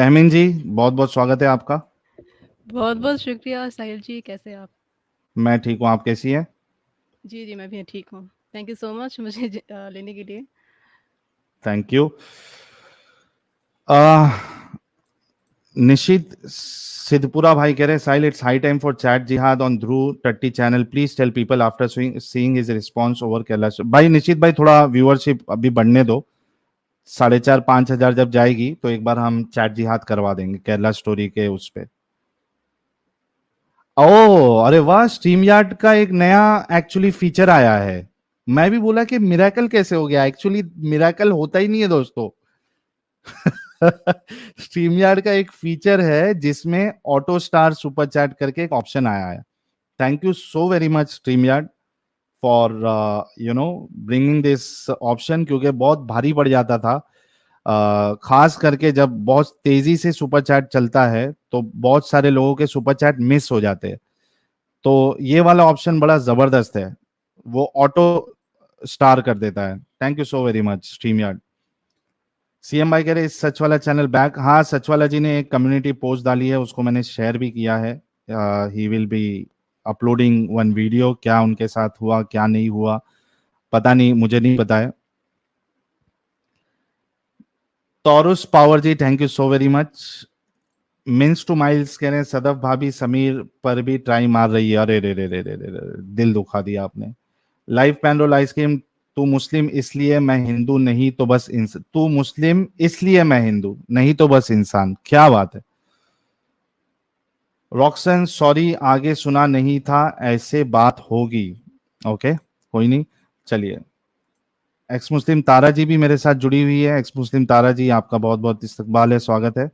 तहमीन जी, बहुत बहुत स्वागत है आपका। बहुत बहुत शुक्रिया साहिल जी, कैसे आप? मैं ठीक हूँ, आप कैसी हैं? जी जी, मैं भी ठीक हूँ। थैंक यू सो मच मुझे लेने के लिए। Thank you. आ, निशित सिद्धपुरा भाई कह रहे हैं, Sahil it's high time for chat जिहाद ऑन ध्रुव टट्टी channel, please tell people after seeing his response over Kailash. भाई निशित भाई, थोड़ा व्यूअरशिप अभी बढ़ने दो। 4,500-5,000 जब जाएगी तो एक बार हम चैट जिहाद करवा देंगे केरला स्टोरी के उस पे। ओ अरे वाह, स्ट्रीम यार्ड का एक नया एक्चुअली फीचर आया है। मैं भी बोला कि मिरेकल कैसे हो गया, एक्चुअली मिरेकल होता ही नहीं है दोस्तों। स्ट्रीम यार्ड का एक फीचर है जिसमें ऑटो स्टार सुपर चैट करके एक ऑप्शन आया है। Thank you so very much stream yard for bringing this option, क्योंकि बहुत भारी पड़ जाता था। खास करके जब बहुत तेजी से सुपर चैट चलता है तो बहुत सारे लोगों के सुपर चैट मिस हो जाते हैं। तो ये वाला ऑप्शन बड़ा जबरदस्त है, वो ऑटो स्टार कर देता है। Thank you so very much stream yard. CM भाई कह रहे इस सच वाला चैनल बैक। हाँ, सच वाला जी ने एक कम्युनिटी पोस्ट डाली है, उसको मैंने शेयर भी किया है। He will be uploading one video. क्या उनके साथ हुआ क्या नहीं हुआ पता नहीं, मुझे नहीं पता है। Taurus power ji, thank you so very much. Means two miles कह रहे हैं सदफ भाभी समीर पर भी ट्राई मार रही है। अरे रे रे रे रे रे रे, दिल दुखा दिया आपने। लाइफ पैनरोल आइसक्रीम, तू मुस्लिम इसलिए मैं हिंदू नहीं तो बस इंसान। तू मुस्लिम इसलिए मैं हिंदू नहीं तो बस इंसान, क्या बात है। रॉक्सन सॉरी, आगे सुना नहीं था, ऐसे बात होगी। ओके, कोई नहीं, चलिए। एक्स मुस्लिम तारा जी भी मेरे साथ जुड़ी हुई है। एक्स मुस्लिम तारा जी, आपका बहुत बहुत इस्तकबाल है, स्वागत है।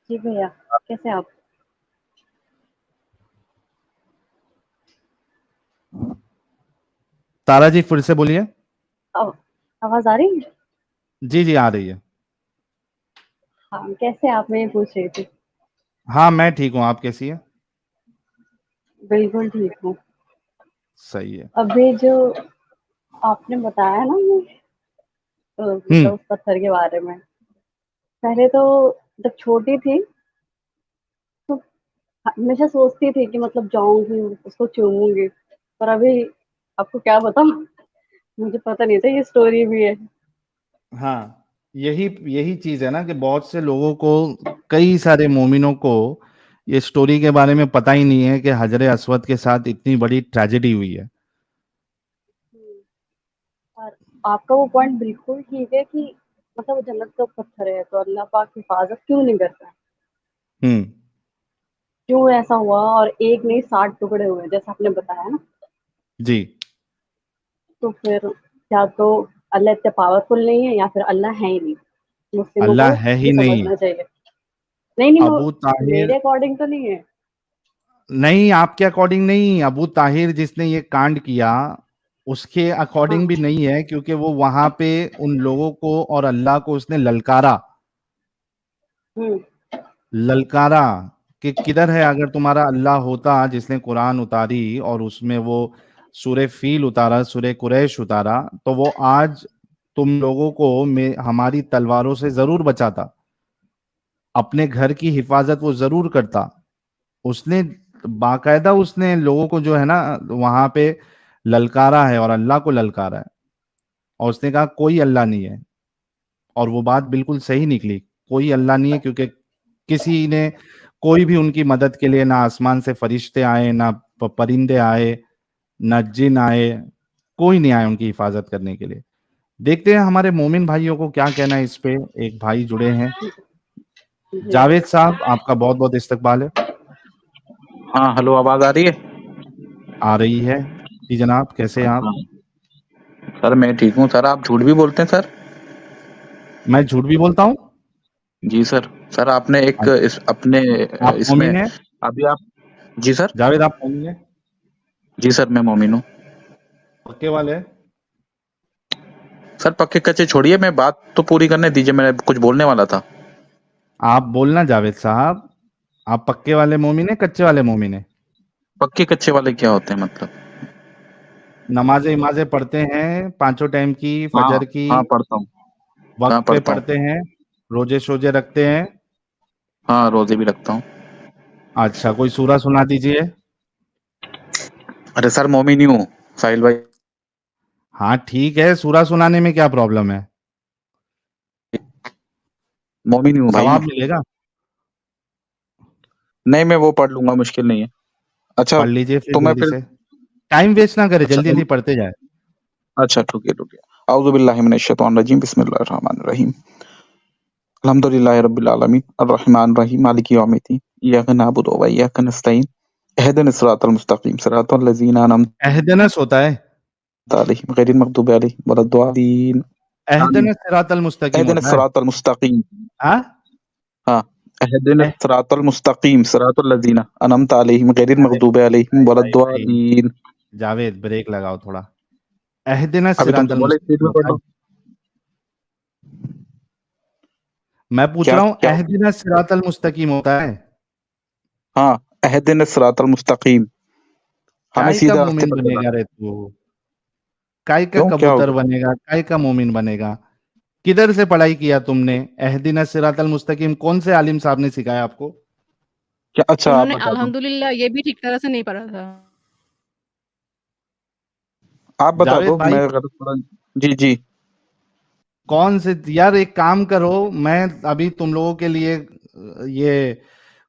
जी भैया, कैसे आप? तारा जी फिर से बोलिए। आवाज आ रही है? जी जी, आ रही है। हाँ, कैसे आप? मैं ये पूछ रही थी। हाँ मैं ठीक हूँ, आप कैसी है? बिल्कुल ठीक हूँ। सही है। अभी जो आपने बताया ना, ये मतलब हम्म। उस पत्थर के बारे में, पहले तो जब छोटी थी तो हमेशा सोचती थी कि मतलब जाऊंगी उसको चूमूंगी, पर अभी आपको क्या बताऊं, मुझे पता नहीं था ये स्टोरी भी है। हाँ, यही यही चीज है ना कि बहुत से लोगों को, कई सारे मोमिनों को ये स्टोरी के बारे में पता ही नहीं है कि हजर अस्वद के साथ इतनी बड़ी ट्रेजेडी हुई है। और आपका वो पॉइंट बिल्कुल ठीक है कि मतलब वो जन्नत का पत्थर है तो अल्लाह पाक हिफाजत क्यों नहीं करता? हम्म। क्यों ऐसा हुआ? और एक नहीं 60 टुकड़े हुए जैसा आपने बताया ना। जी। तो फिर या तो अल्लाह इतने पावरफुल नहीं है या फिर अल्लाह है ही नहीं। मुस्लिमों को अल्लाह है ही ये नहीं। समझना चाहिए। नहीं नहीं, अबू ताहिर, मेरे अकॉर्डिंग तो नहीं है। नहीं आपके अकॉर्डिंग नहीं, अबू ताहिर जिसने ये कांड किया उसके हाँ। अकॉर्डिंग भी नहीं है, क्योंकि वो वहां पे उन लोगों को और अल्लाह को उसने ललकारा। हम्म। ललकारा कि किधर है, अगर तुम्हारा अल्लाह होता जिसने कुरान उतारी और उसमें वो सूरे फील उतारा, सूरे कुरैश उतारा, तो वो आज तुम लोगों को हमारी तलवारों से जरूर बचाता, अपने घर की हिफाजत वो जरूर करता। उसने बाकायदा उसने लोगों को जो है ना वहां पे ललकारा है और अल्लाह को ललकारा है। और उसने कहा कोई अल्लाह नहीं है, और वो बात बिल्कुल सही निकली। कोई अल्लाह नहीं है, क्योंकि किसी ने, कोई भी उनकी मदद के लिए, ना आसमान से फरिश्ते आए, ना परिंदे आए, ना जिन आए, कोई नहीं आए उनकी हिफाजत करने के लिए। देखते हैं हमारे मोमिन भाइयों को क्या कहना है इस पे। एक भाई जुड़े हैं, जी। जावेद साहब, आपका बहुत बहुत इस्तकबाल है। हाँ, हेलो, आवाज आ रही है? आ रही है जी जनाब, कैसे हैं आप? हाँ। सर मैं ठीक हूँ सर, आप झूठ भी बोलते हैं सर? मैं झूठ भी बोलता हूँ? जी सर। सर आपने एक इस अपने आप इसमें मोमिन है? अभी आप। जी सर। जावेद आप मोमिन है? जी सर, मैं मोमिन हूँ। पक्के वाले? सर पक्के कच्चे छोड़िए, मैं बात तो पूरी करने दीजिए, मैं कुछ बोलने वाला था। आप बोलना जावेद साहब, आप पक्के वाले मोमिन है कच्चे वाले मोमिन है? पक्के कच्चे वाले क्या होते हैं मतलब? नमाजें इमाजें पढ़ते हैं पांचों टाइम की, हाँ फजर की हाँ पढ़ता हूँ। वक्त हाँ पे पढ़ता हूँ। पढ़ते हैं, रोजे शोजे रखते हैं? हाँ रोजे भी रखता हूँ। अच्छा, कोई सूरा सुना दीजिए। अरे सर मोमिन ही हूँ साहिल भाई। हाँ ठीक है, सूरा सुनाने में क्या प्रॉब्लम है? मोमिन ही हूँ भाई मैं। सवाब मिलेगा। नहीं मैं वो पढ़ लूंगा, मुश्किल नहीं है। अच्छा पढ़ लीजिए फिर तो मैं जल्दी फिर, से, टाइम वेस्ट ना करे, अच्छा जल्दी जल्दी पढ़ते जाए। अच्छा रुकिए रुकिए। औज़ु बिल्लाहि मिनश शैतानिर रजीम, बिस्मिल्लाहिर रहमानिर रहीम। अल्हम्दुलिल्लाहि रब्बिल आलमीन, अर्रहमानिर रहीम, मालिकि यौमिद्दीन, इय्याका नअबुदु व इय्याका नस्तईन, इहदिनस सिरातल मुस्तकीम, सिरातल लज़ीना अनअमता एहदनस होता है, अलैहिम गैरिल मग़दूबि अलैहिम वलद्दालीन, आमीन। एहदनस सिरातल मुस्तकीम इहदिनस होता है। सिरातल मुस्तकीम। हाँ। हाँ, इहदिनस एह, सिरातल मुस्तकीम, सिरातल लज़ीना अनअमता अलैहिम गैरिल जावेद मग़दूबि अलैहिम भाई भाई भाई, वलद्दालीन। जावेद ब्रेक लगाओ थोड़ा। एहदनस अभी तुम तो सिरातल बोले स्पीड मुस्तकीम में पढ़ होता है। लो। मैं पूछ क्या रहा हूँ क्या? एहदनस सिरातल मुस्तकीम होता है। हाँ, इहदिनस सिरातल मुस्तकीम, हमें काय का सीधे रास्ते मोमिन पर चला। बनेगा रे तू? काय का क्यों, क्या हो कबूतर गया? बनेगा, काय का मोमिन बनेगा? किधर से पढ़ाई किया तुमने? एहदिनस सिरातल मुस्तकीम कौन से आलिम साहब ने सिखाया आपको? क्या? अच्छा आप उन्होंने बता दो। अल्हम्दुलिल्लाह ये भी ठीक तरह से नहीं पढ़ा था। आप बता जावेद दो, भाई, मैं गलत पढ़ा। जी जी। कौन से यार, एक काम करो, मैं अभी तुम लोगों के लिए ये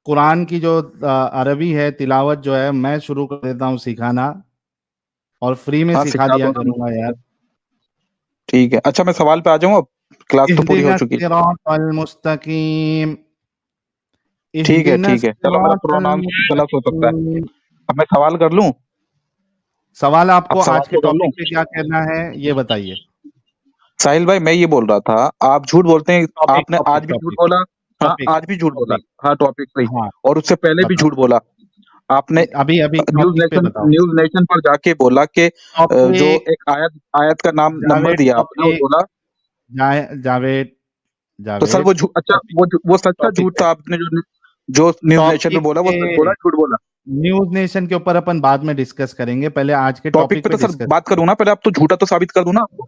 कुरान की जो अरबी है तिलावत जो है मैं शुरू कर देता हूँ सिखाना, और फ्री में हाँ सिखा सिखा दिया दो ना मुझे। करूंगा यार। ठीक है, अच्छा मैं सवाल पे आ जाऊँ अब, क्लास तो पूरी हो इहदिनस चुकी है। सिरातल मुस्तकीम, ठीक इहदिनस है, चलो मेरा सिरातल प्रोनाउंस गलत हो सकता है। मुस्तकीम। अब मैं सवाल कर लूँ? सवाल अब आपको सवाल आज के तो कर लूँ। टॉपिक पे क्या कहना है ये बताइए। साहिल भाई मैं ये बोल रहा था, आप झूठ बोलते हैं, टॉपिक आपने टॉपिक आज भी झूठ टॉपिक बोला। हाँ टॉपिक आज भी झूठ बोला। टॉपिक। हाँ टॉपिक पे ही। हाँ, और उससे पहले भी बताओ। झूठ बोला आपने। अभी अभी न्यूज टॉपिक पे नेशन, बताओ। न्यूज नेशन पर जाके बोला कि जो टॉपिक, एक आयत, आयत का नाम नंबर जावेद दिया आपने और टॉपिक, बोला। जावेद तो सर वो जावेद झूठ, अच्छा टॉपिक, वो सच था टॉपिक झूठ पे था? आपने जो जो न्यूज नेशन पे टॉपिक बोला वो पे सच बोला झूठ बोला? न्यूज नेशन के ऊपर अपन बाद में डिस्कस करेंगे, पहले आज के टॉपिक टॉपिक पे पे तो सर डिस्कस बात करूँ करेंगे। ना, पहले आप तो झूठा तो साबित कर दूं ना आपको।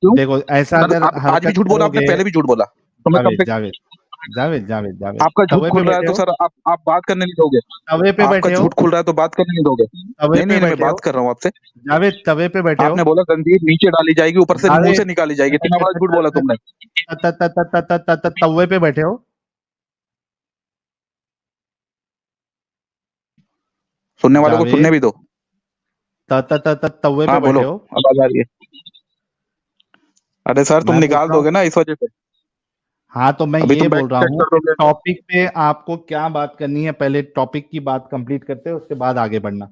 क्यों? देखो, ऐसा कल अगर आप आज भी हरकत झूठ बोला आपने, करोगे, पहले भी झूठ बोला, तो मैं कम जावेद से, जावेद जावेद जावेद जावेद, आपका झूठ तवे पे खुल रहा है बैठे तो हो, सर आप बात करने नहीं दोगे। तवे पे आपका बैठे हो, झूठ खुल रहा है तो बात करने नहीं दोगे। तवे नहीं पे नहीं नहीं, मैं बैठे हो, बात कर रहा हूँ आपसे। जावेद तवे पे बैठे हो, आपने बोला जंजीर नीचे डाली जाएगी, ऊपर से मुंह जावेद से निकाली जाएगी, इतना बड़ा झूठ बोला तुमने। तवे पे बैठे हो, सुनने वालों को सुनने जावेद भी दो। तवे पे हाँ बोलो, बैठे हो। आवाज आ रही है। अरे सर तुम मैं पूछ निकाल रहा हूँ, दोगे ना इस वजह से। हाँ तो मैं अभी ये तुम बैक बोल रहा चेक हूँ कर कि दोगे। टॉपिक पे आपको क्या बात करनी है, पहले टॉपिक की बात कंप्लीट करते हैं, उसके बाद आगे बढ़ना।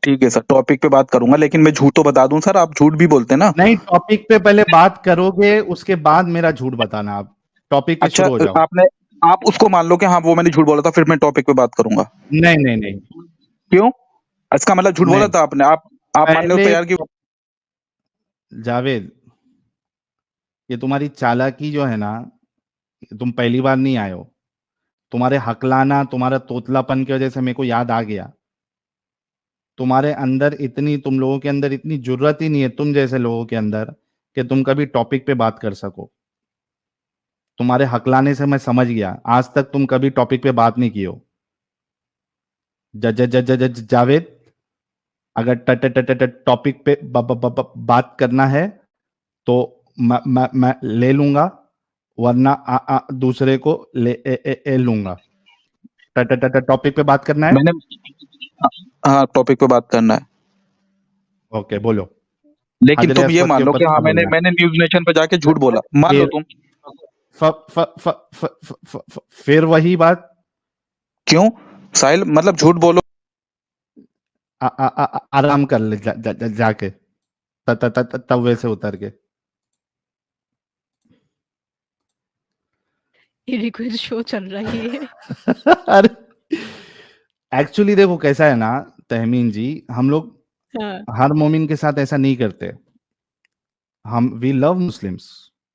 ठीक है सर, टॉपिक पे बात करूंगा, लेकिन मैं झूठ तो बता दूं सर, आप झूठ भी बोलते हैं ना। नहीं, टॉपिक पे पहले बात करोगे, उसके बाद मेरा झूठ बताना। आप टॉपिक पे अच्छा शुरू हो जाओ। आपने, आप उसको मान लो कि हाँ वो मैंने झूठ बोला था, फिर मैं टॉपिक पे बात करूंगा। नहीं नहीं नहीं क्यों? इसका मतलब झूठ बोला नहीं, था आपने, आप मानने को पहले तैयार क्यों? जावेद, ये तुम्हारी चालाकी जो है ना, तुम पहली बार नहीं आए हो। तुम्हारे हकलाना, तुम्हारा तोतलापन की वजह से मेरे को याद आ गया। तुम्हारे अंदर इतनी, तुम लोगों के अंदर इतनी जुर्रत ही नहीं है, तुम जैसे लोगों के अंदर, कि तुम कभी टॉपिक पे बात कर सको। तुम्हारे हकलाने से मैं समझ गया, आज तक तुम कभी टॉपिक पे बात नहीं की हो। ज ज ज ज ज जावेद, अगर टॉपिक पे बात करना है तो मैं ले लूंगा, वरना दूसरे को ले लूंगा। टॉपिक पे बात करना है। मैंने, हाँ टॉपिक पे बात करना है। ओके, बोलो। लेकिन हाजर तुम ये अस्वद के मान लो ऊपर कि हाँ क्या मैंने बोलना मैंने न्यूज नेशन पे जाके झूठ बोला, है? मान लो तुम। फिर वही बात। क्यों साहिल, मतलब झूठ बोलो। आराम कर ले, जाके तवे से उतर के। ये रिक्वेस्ट शो चल रही है। अरे एक्चुअली देखो कैसा है ना तहमीन जी, हम लोग हाँ, हर मोमिन के साथ ऐसा नहीं करते। हम we love Muslims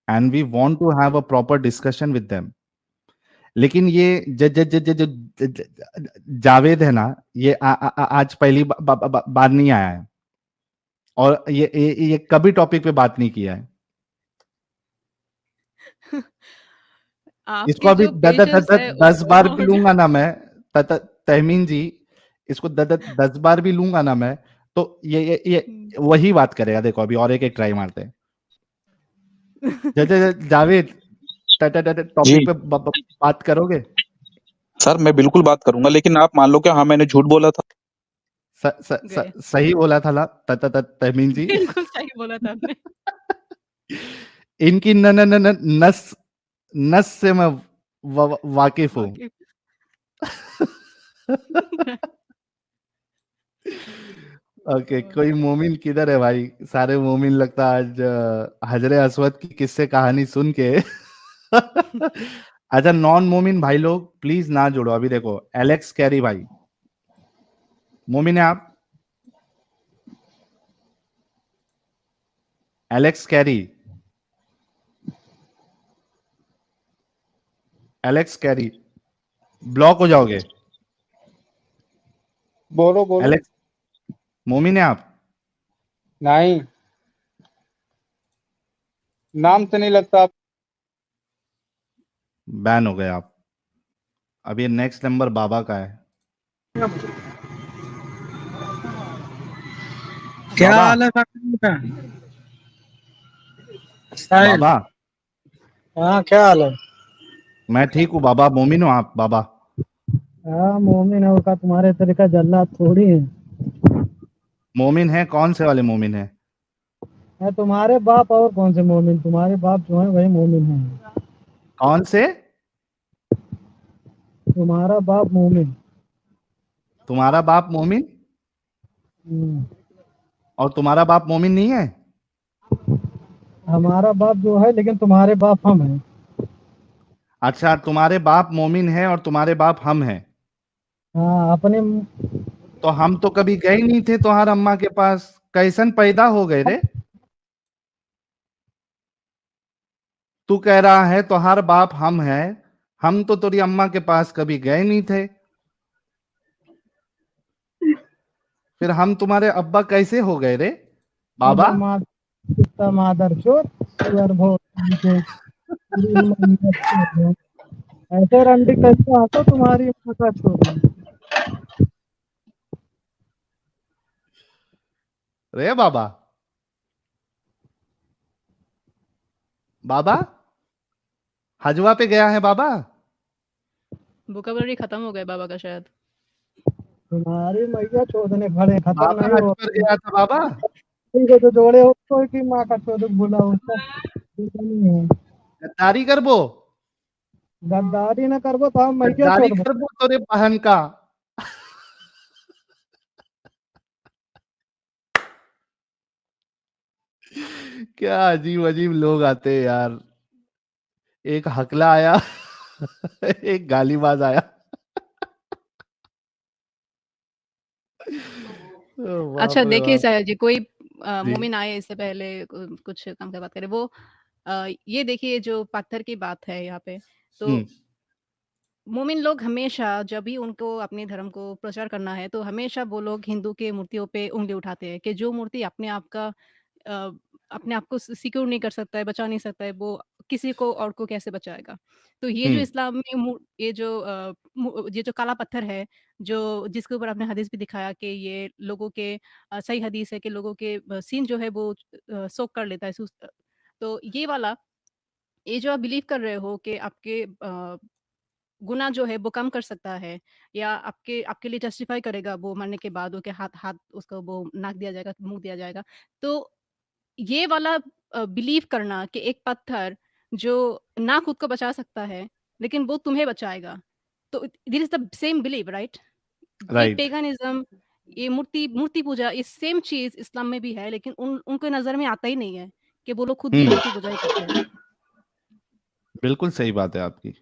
and we want to have a proper discussion with them. लेकिन ये ज, ज, ज, ज, ज, ज, ज, जावेद है ना, ये आज पहली बार नहीं आया है। और ये कभी टॉपिक पे बात नहीं किया है। इसको आपकी अभी जो पेशेंस है 10 बार भी गॉड। लूंगा ना मैं, तहमीन जी, इसको 10 बार भी लूंगा ना मैं, तो ये वही बात करेगा। देखो अभी और एक ट्राई मारते हैं। जावेद, जी टॉपिक पे बात करोगे? सर, मैं बिल्कुल बात करूंगा, लेकिन आप मान लो क्या हाँ मैंने झूठ बोला था? गए। सही बोला था ला तहमीन जी। बिल्कुल सही बोला था आपने। इनकी न, न, न, न, नस नस से मैं वाकिफ हूँ। वाकिफ। ओके, कोई मोमिन किधर है भाई? सारे मोमिन लगता है आज हजरे अस्वद की किस्से कहानी सुन के अच्छा, नॉन मोमिन भाई लोग प्लीज ना जोड़ो। अभी देखो एलेक्स कैरी भाई, मोमिन है आप? Alex Carey, Alex Carey, block हो जाओगे। बोलो बोलो। एलेक्स, मोमिन है आप? नहीं, नाम से नहीं लगता आप। बैन हो गए आप। अभी नेक्स्ट नंबर बाबा का है। क्या बाबा, हाल है साकिब का? साहिल, बाबा, हाँ क्या हाल है? मैं ठीक हूँ बाबा। मोमिन हो आप बाबा? हाँ मोमिन है, उसका तुम्हारे तरीका जल्लाद थोड़ी है। मोमिन है? कौन से वाले मोमिन है? है तुम्हारे बाप, और कौन से मोमिन? तुम्हारे बाप जो है वही मोमिन है। कौन से? तुम्हारा बाप मोमिन। तुम्हारा बाप मोमिन हम्म। और तुम्हारा बाप मोमिन नहीं है? हमारा बाप जो है, लेकिन तुम्हारे बाप हम हैं। अच्छा, तुम्हारे बाप मोमिन है और तुम्हारे बाप हम हैं। हाँ अपने। तो हम तो कभी गए ही नहीं थे तुम्हार अम्मा के पास। कैसन पैदा हो गए रे? तू कह रहा है तुम्हार बाप हम है, हम तो तेरी अम्मा के पास कभी गए नहीं थे, फिर हम तुम्हारे अब्बा कैसे हो गए रे बाबा? मादर चोर सुअर भोग के पूरी उम्र में ऐसे रंडी कैसे आतो तुम्हारी माँ का छोड़। रे बाबा, बाबा हजवा पे गया है बाबा? वोकैबुलरी खत्म हो गया बाबा का शायद। तुम्हारी मैया चोदने खड़े, खत्म बाबा नहीं हज हो। पर गया था बाबा? ठीक है, जो जोड़े हो तो की माँ का चोद भूला उसका ठीक नहीं है। गद्दारी करबो? गद्दारी न करबो तो हम मैया गद्दारी चोद। करबो तोरे बहन का। क्या अजीब अजीब लोग आते हैं यार। एक हकला आया एक गालीबाज आया। बाप अच्छा रे देखिए बाप। साया जी, कोई जी। मोमिन आए इससे पहले कुछ काम की बात करें। वो ये देखिए जो पत्थर की बात है यहाँ पे, तो हम्म। मोमिन लोग हमेशा जब भी उनको अपने धर्म को प्रचार करना है, तो हमेशा वो लोग हिंदू के मूर्तियों पे उँगली उठाते हैं कि जो मूर्ति अपने आप का अपने आप को सिक्योर नहीं कर सकता है, बचा नहीं सकता है, वो किसी को और को कैसे बचाएगा? तो ये जो हम्म। इस्लाम में ये जो काला पत्थर है, जो जिसके ऊपर आपने हदीस भी दिखाया कि ये लोगों के सही हदीस है कि लोगों के सीन जो है वो सोक कर लेता है। तो ये जो आप बिलीव कर रहे हो कि आपके गुनाह जो है वो कम कर सकता है, या आपके आपके लिए जस्टिफाई करेगा वो मरने के बाद, वो के हाथ हाथ उसको वो नाक दिया जाएगा, मुँह दिया जाएगा। तो ये वाला बिलीव करना कि एक पत्थर जो ना खुद को बचा सकता है, लेकिन वो तुम्हें बचाएगा। तो this is the same believe, right? ये राइट। पेगनिज़्म, ये मूर्ति मूर्ति पूजा, ये सेम चीज़ इस्लाम में भी है, लेकिन उनके नज़र में आता ही नहीं है कि वो लोग खुद भी हम्म। मूर्ति पूजा ही करते हैं। बिल्कुल सही बात है आपकी।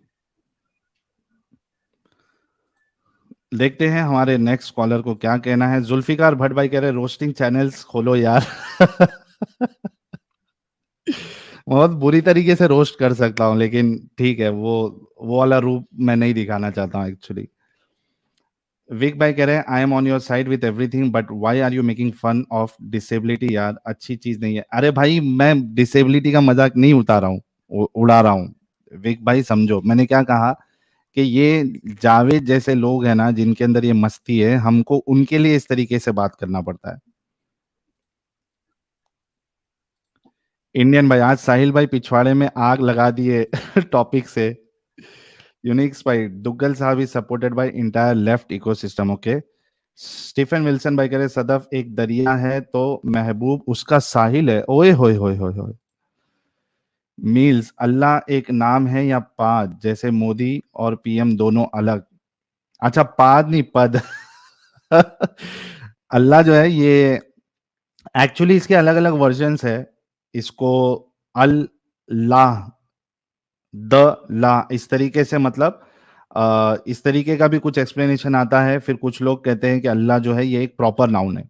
देखते हैं हमारे नेक्स्ट कॉलर को क्या कहना है। जुल्फिकार भट्ट भाई कह रहे रोस्टिंग चैनल्स खोलो यार। बहुत बुरी तरीके से रोस्ट कर सकता हूँ, लेकिन ठीक है, वो वाला रूप मैं नहीं दिखाना चाहता हूँ एक्चुअली। विक भाई कह रहे हैं I am on your side with everything but why are you making fun of disability? यार अच्छी चीज नहीं है। अरे भाई मैं डिसेबिलिटी का मजाक नहीं उड़ा रहा हूँ, उड़ा रहा हूँ। विक भाई समझो मैंने क्या कहा कि ये जावेद जैसे लोग हैं ना जिनके अंदर ये मस्ती है, हमको उनके लिए इस तरीके से बात करना पड़ता है। इंडियन भाई, आज साहिल भाई पिछवाड़े में आग लगा दिए टॉपिक से। यूनिक्स भाई, दुग्गल साहब is supported by entire left ecosystem. Okay. Stephen Wilson भाई कह रहे सदफ एक दरिया है तो महबूब उसका साहिल है। ओए होए होए होए होए। मील्स, अल्लाह एक नाम है या पाद? जैसे मोदी और पीएम दोनों अलग। अच्छा पाद नहीं पद। अल्लाह जो है ये एक्चुअली इसके अलग अलग वर्जन्स है। इसको अल ला, द ला, इस तरीके से मतलब इस तरीके का भी कुछ एक्सप्लेनेशन आता है। फिर कुछ लोग कहते हैं कि अल्लाह जो है ये एक प्रॉपर नाउन है।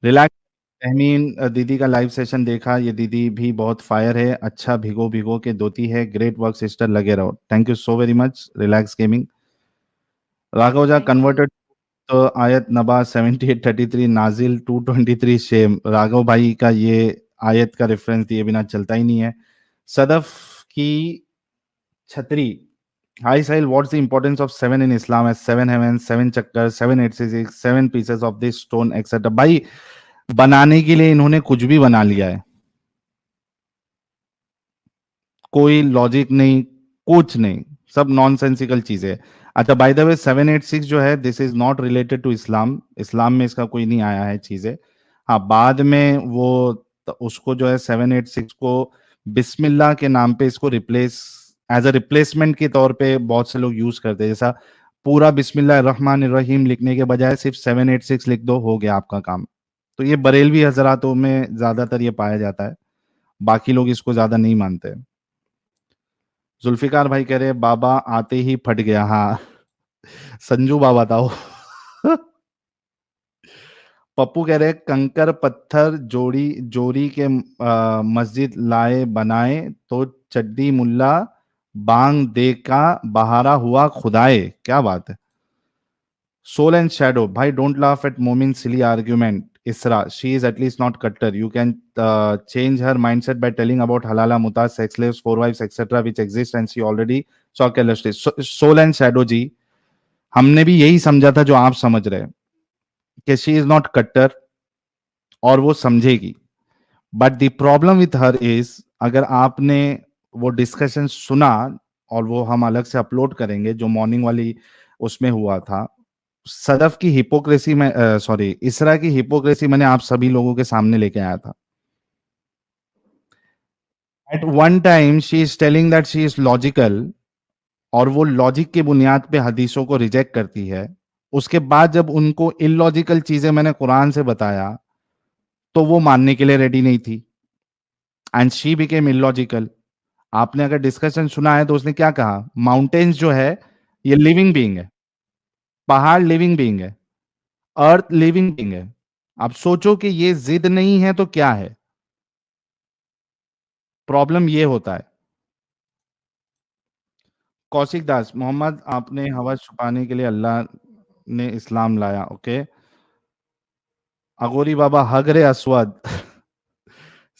रिलैक्स। तहमीन दीदी का लाइव सेशन देखा, ये दीदी भी बहुत फायर है, अच्छा भिगो भिगो के धोती है। ग्रेट वर्क सिस्टर, लगे रहो। Thank you so very much relax gaming. Raghav जा थैंक यू। कन्वर्टेड तो आयत नबा 7833 नाजिल 223 शेम। राघव भाई का ये आयत का रेफरेंस दिए बिना चलता ही नहीं है। सदफ की छतरी। Hi Sahil, what's the importance of 7 in Islam? As 7 heaven, 7 चक्कर, 7 8 6 7 pieces of this stone etcetera. भाई बनाने के लिए इन्होंने कुछ भी बना लिया है, कोई लॉजिक नहीं, कुछ नहीं, सब नॉनसेंसिकल चीजें। अच्छा बाय द वे 786 जो है this is not related to Islam. Islam में इसका कोई नहीं आया है चीजें। हाँ बाद में वो उसको जो है 786 को बिस्मिल्लाह के नाम पे इसको रिप्लेस, एज अ रिप्लेसमेंट के तौर पे बहुत से लोग यूज करते हैं। जैसा पूरा बिस्मिल्लाह रहमान रहीम लिखने के बजाय सिर्फ 786 लिख दो, हो गया आपका काम। तो ये बरेलवी हजरातों में ज्यादातर ये पाया जाता है, बाकी लोग इसको ज्यादा नहीं मानते। जुल्फिकार भाई कह रहे हैं बाबा आते ही फट गया। हाँ संजू बाबा था वो। पप्पू कह रहे हैं कंकर पत्थर जोड़ी जोड़ी के मस्जिद लाए बनाए तो चड्डी मुल्ला बांग दे का बहारा हुआ खुदाए। क्या बात है। सोल एंड शैडो भाई, डोंट लाफ एट मोमिन सिली argument. Isra, she is at least not cutter. You can change her mindset by telling about halala, muta, sex slaves, four wives, etc., which exist, and she already saw carelessly. Soul and shadow जी, हमने भी यही समझा था जो आप समझ रहे हैं कि शी इज नॉट कट्टर और वो समझेगी। But the problem with her is, अगर आपने वो डिस्कशन सुना, और वो हम अलग से अपलोड करेंगे जो मॉर्निंग वाली उसमें हुआ था, सदफ की हिपोक्रेसी में, सॉरी इसरा की हिपोक्रेसी मैंने आप सभी लोगों के सामने लेके आया था। At one time she is telling that she is logical, और वो लॉजिक की बुनियाद पे हदीसों को रिजेक्ट करती है। उसके बाद जब उनको इलॉजिकल चीजें मैंने कुरान से बताया तो वो मानने के लिए रेडी नहीं थी, एंड शी बिकेम इलॉजिकल। आपने अगर डिस्कशन सुना है तो उसने क्या कहा, माउंटेन्स जो है ये लिविंग बीइंग है, पहाड़ लिविंग बीइंग है, अर्थ लिविंग बीइंग है। आप सोचो कि ये जिद नहीं है तो क्या है। प्रॉब्लम ये होता है। कौशिक दास, मोहम्मद आपने हवा छुपाने के लिए अल्लाह ने इस्लाम लाया। ओके। अगोरी बाबा हग रे अस्वद।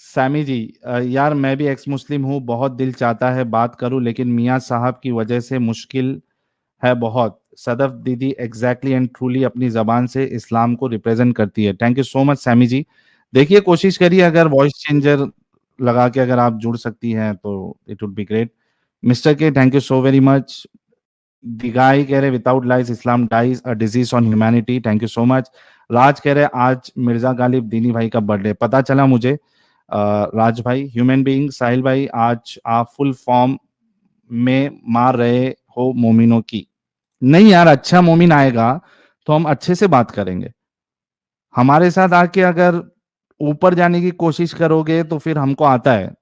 सैमी जी, यार मैं भी एक्स मुस्लिम हूँ, बहुत दिल चाहता है बात करूं लेकिन मियाँ साहब की वजह से मुश्किल है बहुत। सदफ दीदी एग्जैक्टली एंड ट्रूली अपनी जबान से इस्लाम को रिप्रेजेंट करती है। Thank you so much Sammy ji. देखिए कोशिश करिए, अगर वॉइस चेंजर लगा के अगर आप जुड़ सकती हैं तो it would be great. Mister K, thank you so very much. दिगाई कह रहे without lies Islam dies, a disease on humanity. Thank you so much. Raj कह रहे आज मिर्जा गालिब दीनी भाई का बर्थडे, पता चला मुझे। राज भाई, ह्यूमन बीइंग साहिल भाई, आज आप फुल फॉर्म में मार रहे हो मोमिनों की। नहीं यार, अच्छा मोमिन आएगा तो हम अच्छे से बात करेंगे। हमारे साथ आके अगर ऊपर जाने की कोशिश करोगे तो फिर हमको आता है।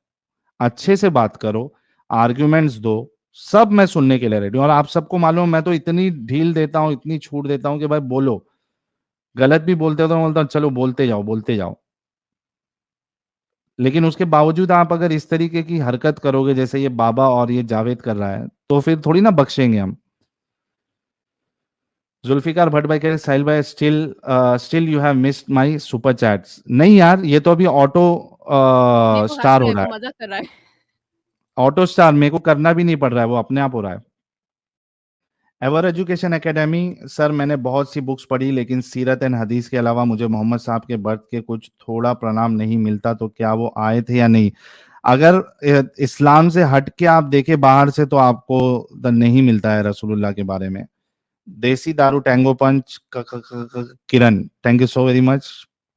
अच्छे से बात करो, आर्ग्यूमेंट्स दो, सब मैं सुनने के लिए रेडी हूं। और आप सबको मालूम, मैं तो इतनी ढील देता हूं, इतनी छूट देता हूं कि भाई बोलो, गलत भी बोलते हो तो मैं बोलता हूं चलो बोलते जाओ बोलते जाओ। लेकिन उसके बावजूद आप अगर इस तरीके की हरकत करोगे जैसे ये बाबा और ये जावेद कर रहा है, तो फिर थोड़ी ना बख्शेंगे हम। जुल्फिकार भट्ट भाई कह रहे साहिल भाई still you have missed my super chats. नहीं यार, ये तो अभी ऑटो नहीं, वो हँस स्टार रहा हो है, रहा वो है। मज़ाक कर रहा है। ऑटो स्टार मेरे को करना भी नहीं पड़ रहा है, वो अपने आप हो रहा है। एवर एजुकेशन एकेडमी, सर मैंने बहुत सी बुक्स पढ़ी, लेकिन सीरत एंड हदीस के अलावा मुझे मोहम्मद साहब के बर्थ के कुछ थोड़ा प्रणाम नहीं मिलता, तो क्या वो आए थे या नहीं? अगर इस्लाम से हट के आप देखें बाहर से, तो आपको नहीं मिलता है रसूलुल्लाह के बारे में। देसी दारू Tango Punch Kiran, thank you so very much.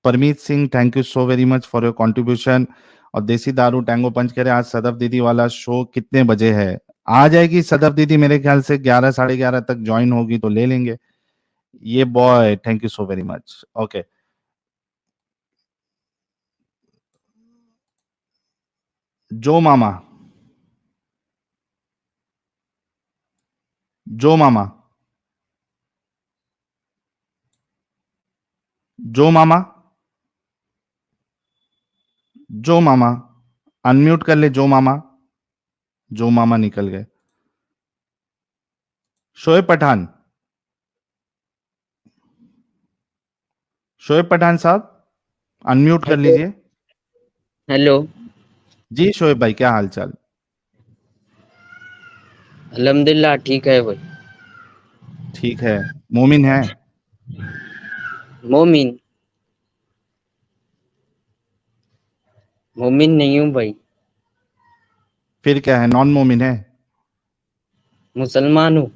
Parmeet Singh, thank you so very much for your contribution. और देसी दारू टैंगो पंच कह रहे आज सदफ दीदी वाला शो कितने बजे है? आ जाएगी सदफ दीदी, मेरे ख्याल से 11 साढ़े 11 तक ज्वाइन होगी तो ले लेंगे। ये boy, thank you so very much. Okay, जो मामा, जो मामा, जो मामा, जो मामा, अनम्यूट कर ले जो मामा। जो मामा निकल गए। शोएब पठान, शोएब पठान साहब अनम्यूट कर हेलो। लीजिए। हेलो। जी शोएब भाई, क्या हाल चाल? अल्हम्दुलिल्लाह ठीक है भाई। ठीक है। मोमिन है? मोमिन मोमिन नहीं हूँ भाई, फिर क्या है, नॉन मोमिन है? मुसलमान हूँ।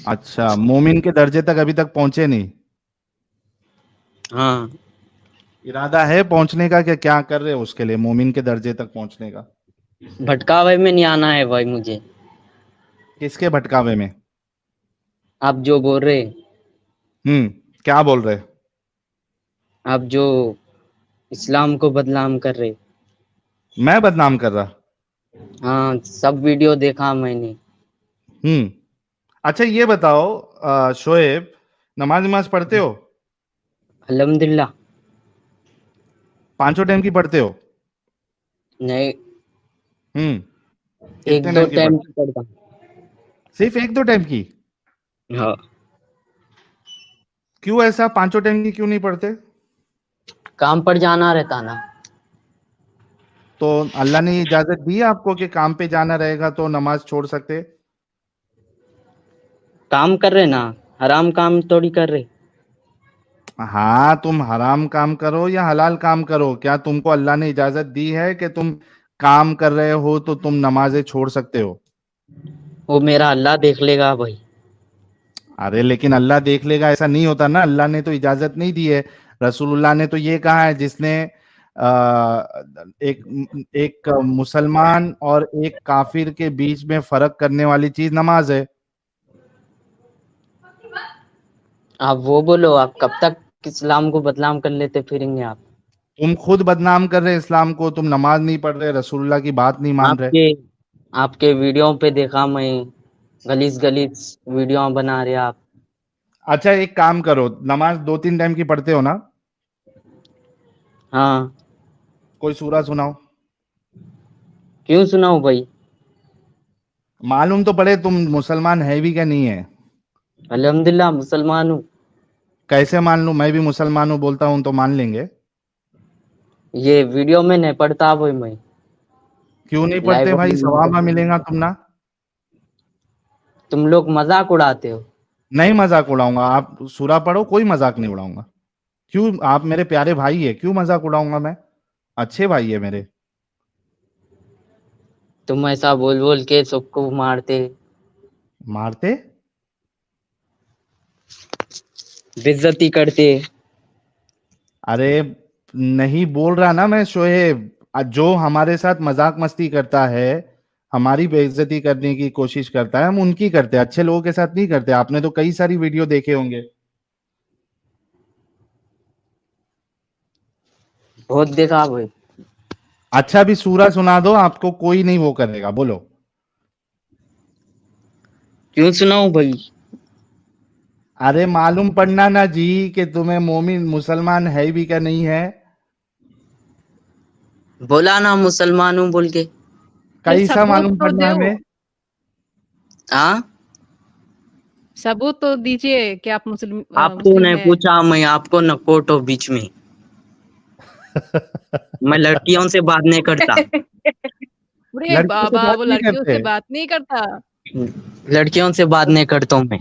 अच्छा, मोमिन के दर्जे तक अभी तक पहुंचे नहीं? हाँ, इरादा है पहुंचने का, क्या कर रहे हो उसके लिए, मोमिन के दर्जे तक पहुंचने का? भटकावे में नहीं आना है भाई मुझे। किसके भटकावे में? आप जो बोल रहे, क्या बोल रहे? आप जो इस्लाम को बदनाम कर रहे। मैं बदनाम कर रहा? हाँ, सब वीडियो देखा मैंने। अच्छा ये बताओ शोएब, नमाज नमाज पढ़ते हो? अल्हम्दुलिल्लाह। पांचों टाइम की पढ़ते हो? नहीं, एक कितने दो टाइम की टाइम पढ़ते? की पढ़ता हूँ। सिर्फ एक दो टाइम की? हाँ, क्यों ऐसा, पांचों टाइम की क्यों नहीं पढ़ते? काम पर जाना रहता ना। तो अल्लाह ने इजाजत दी है आपको कि काम पे जाना रहेगा तो नमाज छोड़ सकते? काम कर रहे ना, हराम काम थोड़ी कर रहे। हाँ, तुम हराम काम करो या हलाल काम करो, क्या तुमको अल्लाह ने इजाजत दी है कि तुम काम कर रहे हो तो तुम नमाजें छोड़ सकते हो? वो मेरा अल्लाह देख लेगा भाई। अरे लेकिन अल्लाह देख लेगा ऐसा नहीं होता ना, अल्लाह ने तो इजाजत नहीं दी है। रसूलुल्लाह ने तो ये कहा है, जिसने एक एक मुसलमान और एक काफिर के बीच में फर्क करने वाली चीज नमाज है। आप वो बोलो, आप कब तक इस्लाम को बदनाम कर लेते फिरेंगे आप। तुम खुद बदनाम कर रहे इस्लाम को, तुम नमाज नहीं पढ़ रहे, रसूलुल्लाह की बात नहीं मान रहे। आपके आपके वीडियो पे देखा मैं, गलीज गलीज वीडियो बना रहे आप। अच्छा एक काम करो, नमाज 2-3 टाइम की पढ़ते हो ना? हाँ, कोई सूरा सुनाओ। क्यों सुनाऊं भाई? मालूम तो पड़े तुम मुसलमान है भी क्या नहीं है। अल्हम्दुलिल्लाह मुसलमान हूँ। कैसे मान लूं, मैं भी मुसलमान हूं बोलता हूं तो मान लेंगे? ये वीडियो में नहीं पढ़ता भाई मैं। क्यों नहीं पढ़ते लाइव भाई, सवाब मिलेगा तुम ना। तुम लोग मजाक उड़ाते हो। नहीं मजाक उड़ाऊंगा, आप सूरा पढ़ो, कोई मजाक नहीं उड़ाऊंगा। क्यों, आप मेरे प्यारे भाई है, क्यों मजाक उड़ाऊंगा मैं? अच्छे भाई है मेरे। तुम ऐसा बोल बोल के सबको मारते, मारते? बेइज्जती करते। अरे नहीं बोल रहा ना मैं शोएब, जो हमारे साथ मजाक मस्ती करता है, हमारी बेइज्जती करने की कोशिश करता है, हम उनकी करते हैं, अच्छे लोगों के साथ नहीं करते। आपने तो कई सारी वीडियो देखे होंगे। बहुत देखा भाई। अच्छा भी सूरा सुना दो, आपको कोई नहीं वो करेगा, बोलो। क्यों सुनाऊं भाई? अरे मालूम पड़ना ना जी कि तुम्हें मोमिन मुसलमान है भी क्या नहीं है। बोला ना मुसलमान हूँ बोल के। फिर कैसा सबूत मालूम तो पड़ना दो। हमें? हाँ, सबूत तो दीजिए कि आप आपको मुस्लिम नहीं है। पूछा, मैं आपको न कोटो बीच में। मैं लड़कियों से बात नहीं करता। अरे लड़कियों से बाबा, बात वो नहीं लड़कियों से करते। बात नहीं करता। लड़कियों से बात नहीं करता हूँ मैं।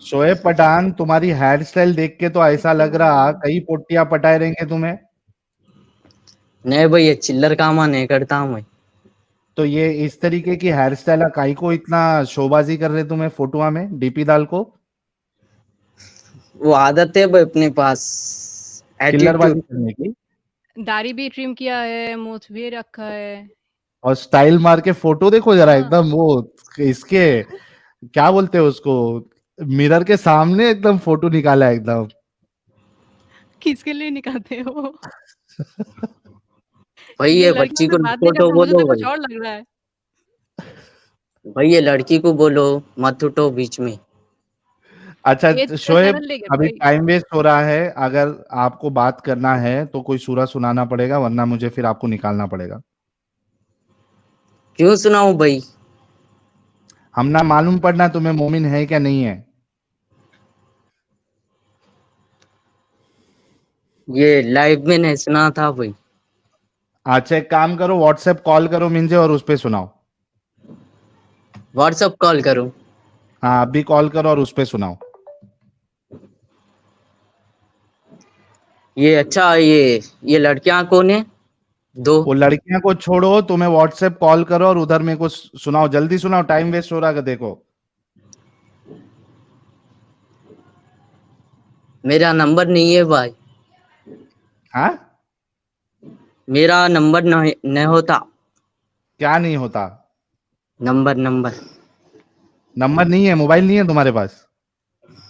शोएब पठान, तुम्हारी हेयर स्टाइल देख के तो ऐसा लग रहा कई पोटियां पटाए रहेंगे तुम्हें। नहीं भाई, ये चिल्लर कामा नहीं करता हूँ मैं। तो ये इस तरीके की हेयर स्टाइल काई को इतना शोबाजी कर रहे तुम्हें फोटोआ में डीपी डाल को। वो आदत है भाई अपने पास, चिल्लरबाजी एटीट्यूड। करने की। दाढ़ी भी ट्रिम किया है, मूछ भी रखा है। और स्टाइल मार के फोटो देखो जरा, हाँ। एकदम वो इसके क्या बोलते हैं उसको, मिरर के सामने एकदम फोटो निकाला है एकदम। किसके लिए निकालते हो? भाई ये ये लड़कियों बच्ची से को बात नहीं फोटो करता, मुझे बोलो तो कुछ भाई। और लग रहा है। भाई ये लड़की को बोलो मत उठो बीच में। अच्छा ये तो शोएब, शरण ले गए अभी भाई। टाइम वेस्ट हो रहा है। अगर आपको बात करना है तो कोई सूरा सुनाना पड़ेगा, वरना मुझे फिर आपको निकालना पड़ेगा। क्यों सुनाऊं भाई? हम ना मालूम पड़ना तुम्हें मोमिन है क्या नहीं है। ये लाइव में नहीं सुना था भाई। अच्छा एक काम करो, व्हाट्सएप कॉल करो मुझे और उस पे सुनाओ। व्हाट्सअप कॉल करूं? हाँ अभी कॉल करो और उस पे सुनाओ। ये अच्छा, ये लड़कियां कौन है? दो। वो लड़कियां को छोड़ो, तुम्हें व्हाट्सएप कॉल करो और उधर मेरे को सुनाओ, जल्दी सुनाओ, टाइम वेस्ट हो रहा है देखो। मेरा नंबर नहीं है भाई। हाँ मेरा नंबर नहीं होता। क्या नहीं होता? नंबर नंबर नंबर नहीं है, मोबाइल नहीं है तुम्हारे पास?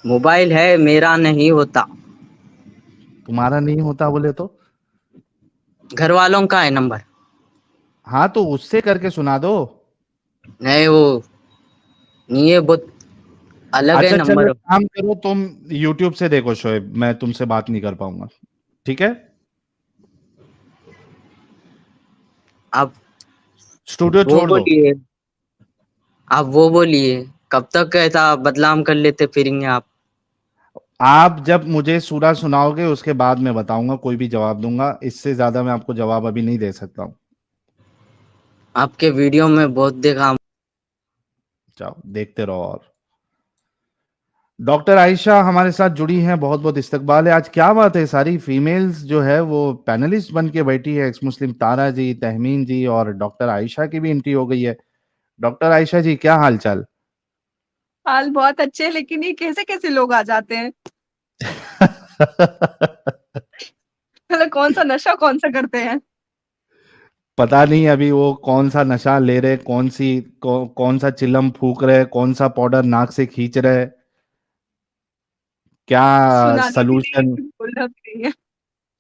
मोबाइल है, मेरा नहीं होता। तुम्हारा नहीं होता बोले तो? घर वालों का है नंबर। हाँ तो उससे करके सुना दो। नहीं वो नहीं है, बहुत अलग है अच्छा चलो नंबर। एक काम करो, तुम यूट्यूब से देखो शोएब, मैं तुमसे बात नहीं कर पाऊंगा, ठीक है? आप स्टूडियो वो छोड़ दो। बोलिए, आप वो बोलिए, कब तक ऐसा बदनाम कर लेते फिरेंगे आप? आप जब मुझे सूरा सुनाओगे उसके बाद मैं बताऊंगा, कोई भी जवाब दूंगा, इससे ज्यादा मैं आपको जवाब अभी नहीं दे सकता हूँ। आपके वीडियो में बहुत देखा। जाओ देखते रहो। और डॉक्टर आयशा हमारे साथ जुड़ी हैं, बहुत बहुत इस्तकबाल है। आज क्या बात है, सारी फीमेल्स जो है वो पैनलिस्ट बन के बैठी है। एक्स मुस्लिम तारा जी, तहमीन जी और डॉक्टर आयशा की भी एंट्री हो गई है। डॉक्टर आयशा जी क्या हाल चाल? हाल बहुत अच्छे हैं, लेकिन ये कैसे कैसे लोग आ जाते हैं? मतलब कौन सा नशा कौन सा करते हैं? पता नहीं अभी वो कौन सा नशा ले रहे, कौन सा चिलम फूक रहे, कौन सा पाउडर नाक से खींच रहे, क्या सुनाना भी नहीं सलूशन, है, बोलना भी नहीं है।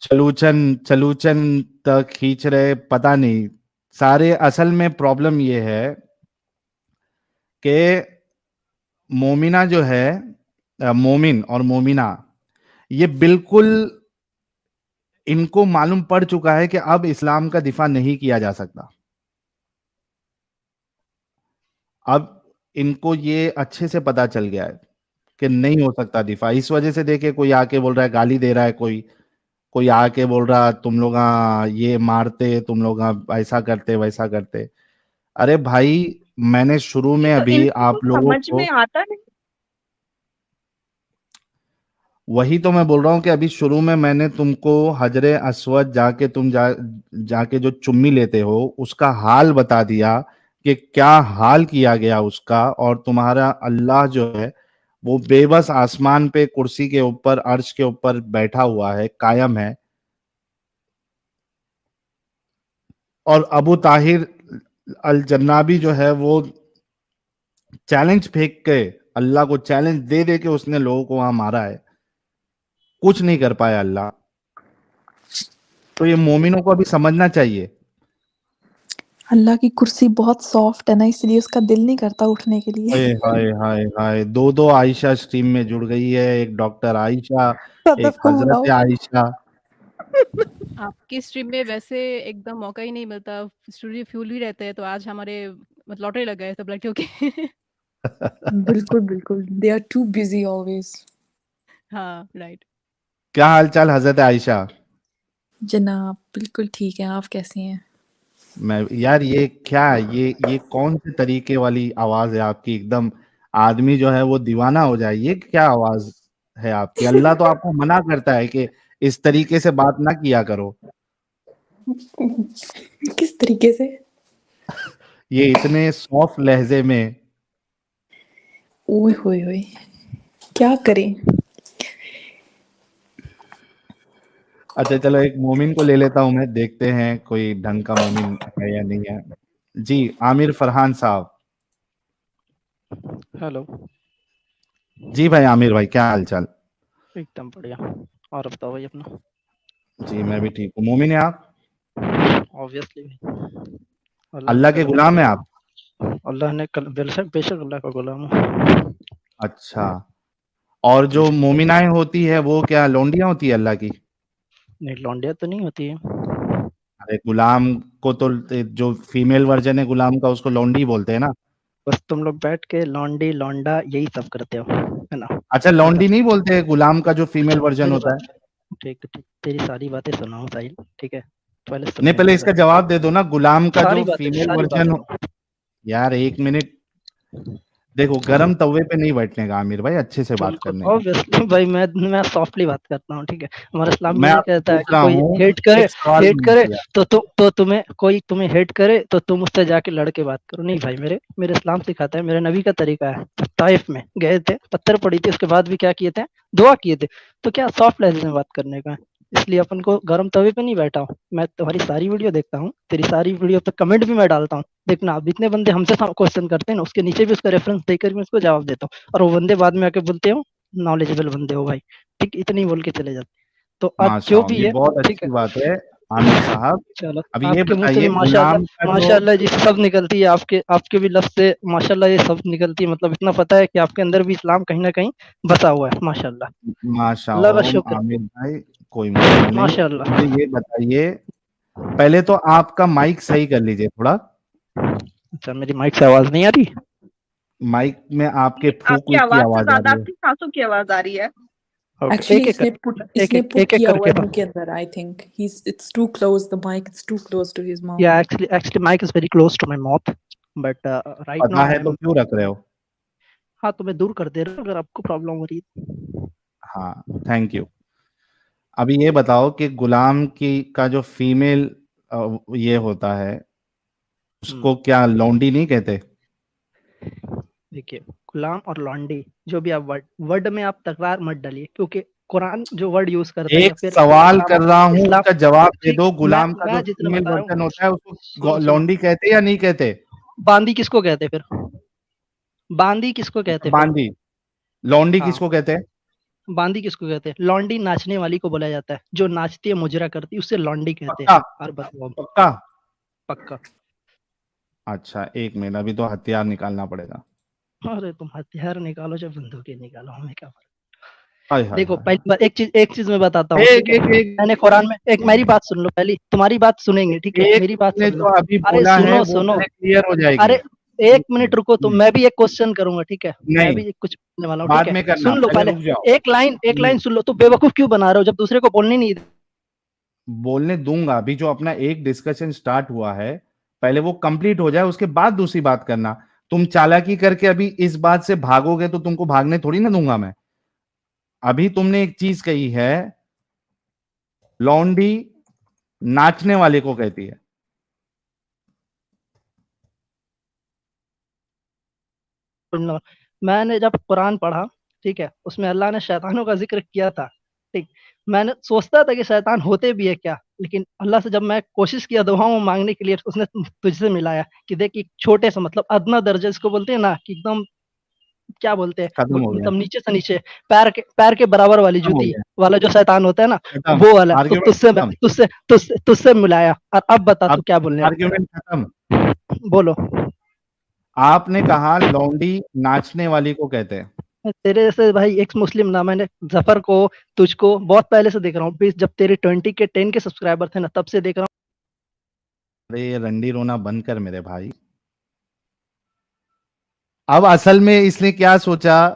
चलूचन चलूचन तक खींच रहे, पता नहीं। सारे असल में प्रॉब्लम ये है कि मोमिना जो है, मोमिन और मोमिना, ये बिल्कुल इनको मालूम पड़ चुका है कि अब इस्लाम का दिफा नहीं किया जा सकता। अब इनको ये अच्छे से पता चल गया है कि नहीं हो सकता दिफा। इस वजह से देखिए, कोई आके बोल रहा है, गाली दे रहा है, कोई कोई आके बोल रहा तुम लोग ये मारते, तुम लोग ऐसा करते वैसा करते। अरे भाई, मैंने शुरू में तो अभी इनको आप कुछ लोगों समझ को में आता नहीं। वही तो मैं बोल रहा हूँ कि अभी शुरू में मैंने तुमको हजरे अस्वद जाके जाके जो चुम्मी लेते हो उसका हाल बता दिया कि क्या हाल किया गया उसका। और तुम्हारा अल्लाह जो है वो बेबस आसमान पे कुर्सी के ऊपर अर्श के ऊपर बैठा हुआ है, कायम है। और अबू ताहिर अल जन्नाबी जो है वो चैलेंज फेंक के, अल्लाह को चैलेंज दे दे के उसने लोगों को वहां मारा है, कुछ नहीं कर पाया अल्लाह। तो ये मोमिनों को अभी समझना चाहिए। अल्लाह की कुर्सी बहुत सॉफ्ट है ना, इसलिए उसका दिल नहीं करता उठने के लिए। हाय हाय हाय हाय, दो दो आयशा स्ट्रीम में जुड़ गई है, एक डॉक्टर आयशा, सदफ एक को हजरत बुलाओ। आयशा। आपकी स्ट्रीम में वैसे एकदम मौका ही नहीं मिलता, स्टूडियो फ्यूल ही रहते हैं, तो आज हमारे लॉटरी लग गए सब लड़कियों के। बिल्कुल बिल्कुल, they are too busy always. हाँ, राइट। क्या हाल चाल हजरत आयशा? जनाब बिल्कुल ठीक है, आप कैसी हैं? मैं यार, ये क्या है? ये कौन से तरीके वाली आवाज है आपकी? एकदम आदमी जो है वो दीवाना हो जाए। ये क्या आवाज है आपकी? अल्लाह तो आपको मना करता है कि इस तरीके से बात ना किया करो। किस तरीके से? ये इतने सॉफ्ट लहजे में। ओए होए होए, क्या करें? अच्छा चलो, एक मोमिन को ले लेता हूं मैं, देखते हैं कोई ढंग का मोमिन है या नहीं है। जी, आमिर फरहान साहब। हेलो। जी भाई आमिर भाई, क्या हाल चाल? एकदम बढ़िया। और बताओ भाई अपना। जी मैं भी ठीक हूँ। मोमिन है आप? ऑब्वियसली अल्लाह ने अल्लाह के कलम गुलाम है किया। आप? अल्लाह ने बेशक बेशक अल्लाह का गुलाम हूँ। अच्छा, और जो मोमिनाएं होती है वो क्या लौंडियां होती है अल्लाह की? नहीं, लौंडिया तो नहीं होती है। अरे गुलाम को तो जो फीमेल वर्जन है गुलाम का, उसको लौंडी बोलते हैं ना। बस तुम लोग बैठ के लौंडी लौंडा यही सब करते हो, है ना? अच्छा, लौंडी नहीं बोलते गुलाम का जो फीमेल वर्जन मेरी होता बात, है? ठीक ठीक, तेरी सारी बातें सुनाऊँ साहिल, ठीक है? पहले सुन नहीं, मेरी पहले बात। इसका जवाब दे दो ना। गुलाम का जो फीमेल सारी वर्जन बातें हो। यार एक मिनट, देखो गरम तवे पे नहीं बैठने का आमिर भाई, अच्छे से बात बिल्कुल करने का। ऑब्वियसली भाई, मैं सॉफ्टली बात करता हूँ, ठीक है? हमारा इस्लाम में मैं नहीं आपसे कहता है पूछ कि रहा कोई हूँ, हेट एक सवाल हेट मैंने करे किया। तो तुम्हें कोई तुम्हें हेट करे तो तुम उससे जाके लड़ के बात करो। नहीं भाई, मेरे इस्लाम सिखाता है, मेरे नबी का तरीका है। ताइफ में गए थे, पत्थर पड़ी थी, उसके बाद भी क्या किए थे? दुआ किए थे। तो क्या सॉफ्ट लहजे में बात करने का है? इसलिए अपन को गर्म तवे पे नहीं बैठा हूँ। मैं तुम्हारी सारी वीडियो देखता हूँ, तेरी सारी वीडियो पे कमेंट भी मैं डालता हूँ। देखना, अब इतने बंदे हमसे क्वेश्चन करते हैं ना, उसके नीचे भी उसका रेफरेंस देकर मैं उसको जवाब देता हूँ, और वो बंदे बाद में आके बोलते हो नॉलेजेबल बंदे हो भाई। ठीक, इतनी बोल के चले जाते। तो आज जो भी माशाअल्लाह, ये है, बहुत ठीक है? अच्छी बात है आमिर साहब। चलो, अब ये आपके मुंह से भी बताइए, माशाल्लाह गुलाम का जो माशाल्लाह जी सब निकलती है, आपके भी लफ्ज से माशाल्लाह ये सब निकलती है। मतलब इतना पता है कि आपके अंदर भी इस्लाम कहीं ना कहीं बसा हुआ है, माशाल्लाह। अल्लाह का माशाअल्लाह शुक्र, आमिर भाई, कोई मुश्किल नहीं। माशाल्लाह। मुझे ये बताइए, पहले तो आपका माइक सही कर लीजिए थोड़ा। अच्छा, मेरी माइक से आवाज नहीं आ रही? माइक में आपके फूक आपकी वीक की आवाज से आवाज आ ज्यादा रही है। आपकी सांसों की आवाज आ रही है। ओके, एक्चुअली एक एक इसने पुट कर एक इसने एक पुट एक एक किया हुआ करके है ना। मुंह के अंदर। I think he it's too close, the mic it's too close to his या mouth. Actually mic is very close to my mouth, but right now पता आई है तो एम। क्यों रख रहे हो? हाँ, तो मैं दूर कर दे रहा हूँ अगर आपको प्रॉब्लम हो रही है। हाँ, थैंक यू। अभी ये बताओ कि गुलाम की का जो फीमेल ये होता है, उसको क्या लौंडी नहीं कहते? देखिए, गुलाम और लौंडी, जो भी आप वर्ड में आप तकरार मत डालिए, क्योंकि कुरान जो वर्ड यूज करता है या एक फिर सवाल इस्लाम कर रहा हूँ, इस्लाम उसका जवाब दे ठीक, दो। गुलाम का जो मैं जितना फीमेल बता रहा वर्जन हूँ, होता है उसको सुनो सुनो, लौंडी कहते या नहीं कहते? बांदी किसको कहते फिर? बांदी किसको कहते फिर? बांदी। लौंडी हाँ, किसको कहते हैं? बांदी किसको कहते हैं? लौंडी नाचने वाली को बोला जाता है, जो नाचती है, मुजरा करती है, उससे लौंडी कहते हैं। पक्का? और बताओ। पक्का? पक्का। अच्छा एक मिनट, अभी तो हथियार निकालना पड़ेगा। अरे तुम हथियार निकालो, जब बंदूकें निकालो, हमें क्या फर्क? हाय हाय देखो, हाय पहली बात, एक चीज मैं बताता हूँ, हाय। ठीक एक है? एक मैंने एक कुरान में, एक मेरी बात सुन लो, पहली तुम्हारी बात सुनेंगे, ठीक है? एक मेरी बात ने सुन लो। जो अभी अरे बोला है सुनो वो सुनो, पहले क्लियर हो जाएगी। अरे एक मिनट रुको, तो मैं भी एक क्वेश्चन करूंगा, ठीक है? मैं नहीं, भी कुछ पूछने वाला हूँ, ठीक बाद है? में करना, सुन लो पहले पहले, रुक जाओ। एक लाइन सुन लो। तो बेवकूफ क्यों बना रहे हो जब दूसरे को बोलने नहीं? बोलने दूंगा। अभी जो अपना एक डिस्कशन स्टार्ट हुआ है, पहले वो कंप्लीट हो जाए, उसके बाद दूसरी बात करना। तुम चालाकी करके अभी इस बात से भागोगे तो तुमको भागने थोड़ी ना दूंगा मैं। अभी तुमने एक चीज कही है, लौंडी नाचने वाले को कहती है। सुन लो, मैंने जब कुरान पढ़ा, ठीक है, उसमें अल्लाह ने शैतानों का जिक्र किया था, ठीक? मैंने सोचता था कि शैतान होते भी है क्या, लेकिन अल्लाह से जब मैं कोशिश किया दुआओं मांगने के लिए, उसने तुझसे मिलाया कि देख, एक छोटे से, मतलब अदना दर्जे इसको बोलते हैं ना, कि एकदम क्या बोलते हैं, खत्म हो गया, मतलब नीचे से नीचे, पैर के बराबर वाली खत्म हो जूती गया, वाला जो शैतान होता है ना, खत्म। वो वाला। तो आर्ग्यूमेंट खत्म। तुझसे मिलाया। और अब बता तू अब क्या बोलने आर्ग्यूमेंट खत्म। वाला? बोलो। आपने कहा लौंडी नाचने वाली को कहते हैं। तेरे जैसे भाई एक्स मुस्लिम ना, मैंने जफर को, तुझको बहुत पहले से देख रहा हूँ, जब तेरे 10 के सब्सक्राइबर थे ना, तब से देख रहा अरे ये रंडी रोना बंद कर मेरे भाई। अब असल में इसने क्या सोचा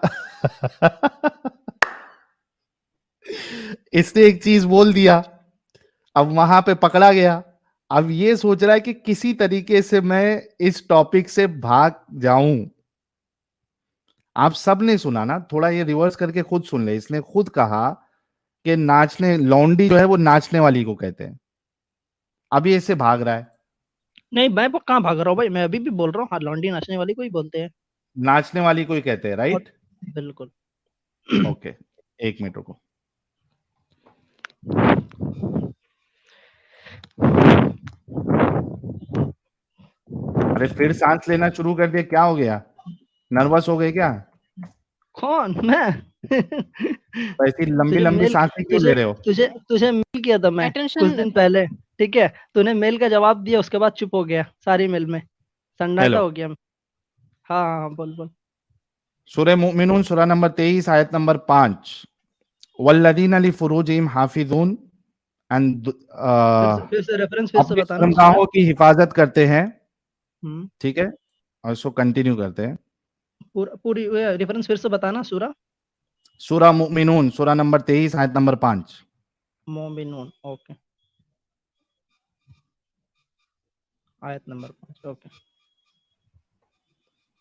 इसने एक चीज बोल दिया, अब वहां पे पकड़ा गया। अब ये सोच रहा है कि किसी तरीके से मैं इस टॉपिक से भाग जाऊं। आप सब ने सुना ना, थोड़ा ये रिवर्स करके खुद सुन ले। इसने खुद कहा कि नाचने, लौंडी जो है वो नाचने वाली को कहते हैं। अब ये इससे भाग रहा है। नहीं मैं वो कहाँ भाग रहा हूँ भाई, मैं अभी भी बोल रहा हूँ, हाँ लौंडी नाचने वाली को ही बोलते हैं। नाचने वाली को ही कहते हैं, और राइट? बिल्कुल। ओके, एक मिनट रुको। अरे फिर सांस लेना शुरू कर दिया, क्या हो गया? नर्वस हो गए क्या? कौन, मैं? तो ऐसी लंबी तुझे लंबी मेल सांसें क्यों ले तुझे रहे हो? तुझे तुझे मेल किया था मैं कुछ अटेंशन दिन पहले, ठीक है? तूने मेल का जवाब दिया, उसके बाद चुप हो गया सारी मेल में, सन्नाटा हेलो, हो गया। हाँ हाँ बोल बोल। सूरह मुमिनून सूरह नंबर 23 आयत नंबर 5, वल्लदीन लिफुरूजिहिम हाफिजून, एंड फिर से रेफरेंस फिर से अपनी बताना। शर्मगाहों की हिफाजत करते हैं, हम्म, ठीक है? और इसको कंटिन्यू करते हैं। पूरी रेफरेंस फिर से बताना। सूरा सूरह मुमिनून सूरह नंबर 23 आयत नंबर 5। मोमिनून, ओके, आयत नंबर 5, ओके।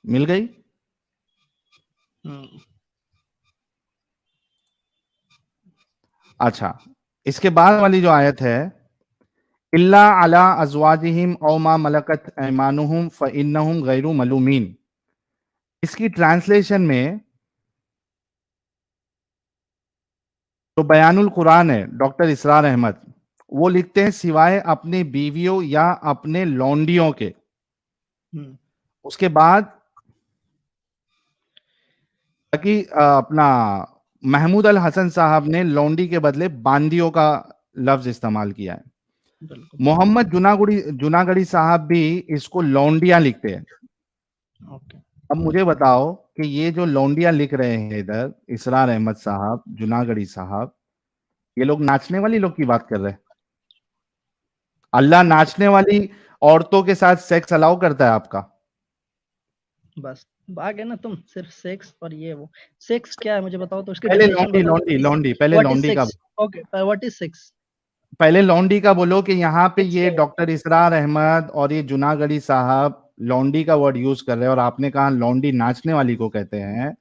मिल गई? अच्छा, इसके बाद वाली जो आयत है, इल्ला अला अज़वाजिहिम औ मा मलकत ऐमानुहुम फ़इन्नहुम गैरु मलूमीन। इसकी ट्रांसलेशन में तो बयानुल कुरान है डॉक्टर इसरार अहमद, वो लिखते हैं सिवाय अपने बीवियों या अपने लौंडियों के। उसके बाद कि अपना महमूद अल हसन साहब ने लौंडी के बदले बांदियों का लफ्ज इस्तेमाल किया है। मोहम्मद जुनागढ़ी साहब भी इसको लौंडिया लिखते हैं। अब मुझे बताओ कि ये जो लौंडिया लिख रहे हैं इधर, इसरार अहमद साहब, जुनागढ़ी साहब, ये लोग नाचने वाली लोग की बात कर रहे हैं? अल्लाह नाचने वाली औरतों के साथ सेक्स अलाउ करता है आपका? बस भाग है ना तुम, सिर्फ सेक्स और ये वो। सेक्स क्या है मुझे बताओ तो उसकी पहले डेफिनेशन लौंडी बताओ। लौंडी लौंडी पहले व्हाट इज लौंडी का, sex? Okay, what is sex? पहले लौंडी का बोलो कि यहाँ पे सेक्स ये क्या है? डॉक्टर इसरार अहमद और ये जुनागढ़ी साहब लौंडी का वर्ड यूज कर रहे हैं और आपने कहा लौंडी नाचने वाली को कहते हैं।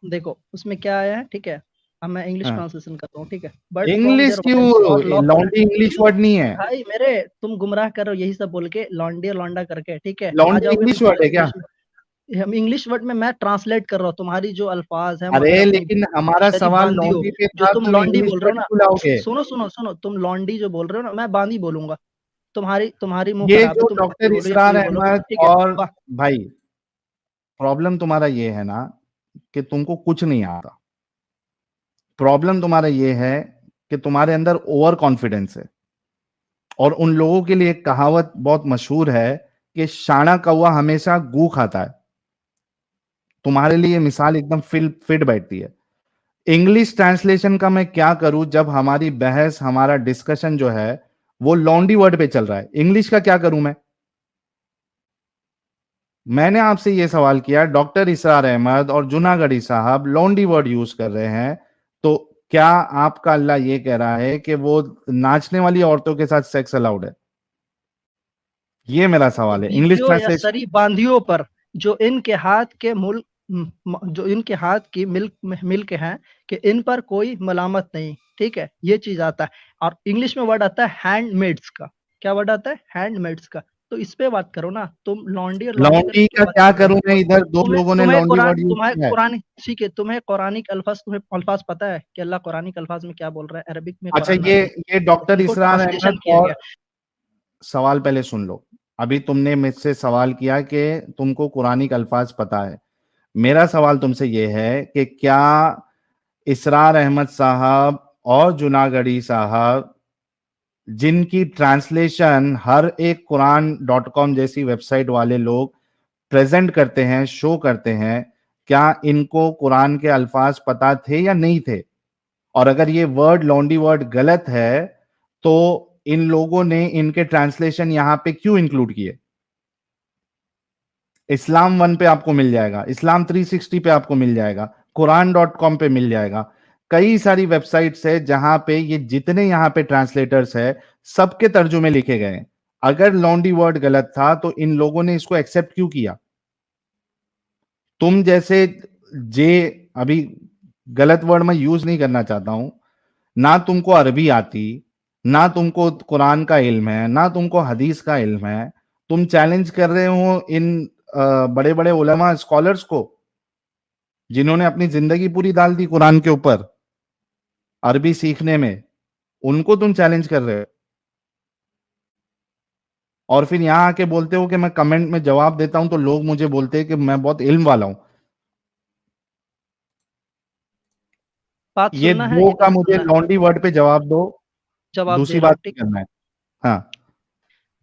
देखो उसमें क्या आया है, ठीक है? अब मैं इंग्लिश हाँ। ट्रांसलेशन करता हूँ, ठीक है? बट इंग्लिश क्यों? लौंडी इंग्लिश वर्ड नहीं है भाई मेरे, तुम गुमराह कर रहे हो यही सब बोल के, लौंडी और लौंडा करके, ठीक है? आ लौंडी जाओगे इंग्लिश तुम वर्ड है क्या? हम इंग्लिश वर्ड में मैं ट्रांसलेट कर रहा हूँ, तुम्हारी जो अल्फाज है अरे मगर अपनी लेकिन हमारा शरीफ सवाल बांदी हो, लौंडी पे जो था, तुम तुम लौंडी इंग्लिश बोल रहे हो वर्ड ना, क्यों लाओगे? सुनो सुनो सुनो, तुम लौंडी जो बोल रहे हो ना, मैं बांदी बोलूंगा। तुम्हारी मुंह ये खराब है, जो तुम डॉक्टर बोलो या इसरार कोई बोलो, अहमद ठीक है? और वाह, भाई, प्रॉब्लम तुम्हारा ये है ना कि तुमको कुछ नहीं आता। प्रॉब्लम तुम्हारा ये है कि तुम्हारे अंदर ओवर कॉन्फिडेंस है। और उन लोगों के लिए एक कहावत बहुत मशहूर है कि शाना कौवा हमेशा गू खाता है। तुम्हारे लिए मिसाल एकदम फिट बैठती है। इंग्लिश ट्रांसलेशन का मैं क्या करूं जब हमारी बहस, हमारा डिस्कशन जो है वो लौंडी वर्ड पे चल रहा है? इंग्लिश का क्या करूं मैं? मैंने आपसे यह सवाल किया, डॉक्टर इसरार अहमद और जुनागढ़ी साहब लौंडी वर्ड यूज कर रहे हैं, तो क्या आपका अल्लाह ये कह रहा है कि वो नाचने वाली औरतों के साथ सेक्स अलाउड है? ये मेरा सवाल है। इंग्लिश बीवियों या ट्रांसलेशन शरीफ बांदियों पर जो इनके हाथ के जो इनके हाथ की मिल्क हैं कि इन पर कोई मलामत नहीं, ठीक है? ये चीज आता है। और इंग्लिश में वर्ड आता है हैंडमेड्स का। क्या वर्ड आता है? हैंडमेड्स का। तो इस पे बात करो ना, तुम लौंडी और लौंडा लौंडी करके का बात क्या कर रहे करूं मैं? हो। इधर दो लोगों ने लौंडी वर्ड यूज तुम्हें किया है। कुरानी, ठीक है, तुम्हें कुरानिक अल्फाज पता है कि अल्लाह कुरानिक अल्फाज में क्या बोल रहा है? अरबिक में अच्छा, कुरान ये डॉक्टर इनको इसरार ट्रांसलेशन अहमद किया और गया। सवाल पहले सुन लो। अभी तुमने मुझसे सवाल किया कि तुमको कुरानिक अल्फाज पता है। मेरा सवाल तुमसे यह है कि क्या इसरार अहमद साहब और जुनागढ़ी साहब, जिनकी ट्रांसलेशन हर एक कुरान.com जैसी वेबसाइट वाले लोग प्रेजेंट करते हैं, शो करते हैं, क्या इनको कुरान के अल्फाज पता थे या नहीं थे? और अगर ये वर्ड लौंडी वर्ड गलत है तो इन लोगों ने इनके ट्रांसलेशन यहां पे क्यों इंक्लूड किए? इस्लाम 1 पे आपको मिल जाएगा, इस्लाम 360 पे आपको मिल जाएगा, कुरान.com पे मिल जाएगा। कई सारी वेबसाइट्स है जहां पे ये जितने यहाँ पे ट्रांसलेटर्स है सबके तर्जुमे लिखे गए हैं। अगर लॉन्डी वर्ड गलत था तो इन लोगों ने इसको एक्सेप्ट क्यों किया? तुम जैसे अभी गलत वर्ड मैं यूज नहीं करना चाहता हूं, ना तुमको अरबी आती, ना तुमको कुरान का इल्म है, ना तुमको हदीस का इल्म है, तुम चैलेंज कर रहे हो इन बड़े बड़े उलमा स्कॉलर्स को जिन्होंने अपनी जिंदगी पूरी डाल दी कुरान के ऊपर अरबी सीखने में, उनको तुम चैलेंज कर रहे हो और फिर यहां आके बोलते हो कि मैं कमेंट में जवाब देता हूं तो लोग मुझे बोलते हैं कि मैं बहुत इल्म वाला हूं। बात ये सुनना है, दो ये का बात मुझे सुनना है, लॉन्डी वर्ड पे जवाब दो, जवाब दूसरी दे रहा हूँ, बात नहीं ठीक है। करना है। हाँ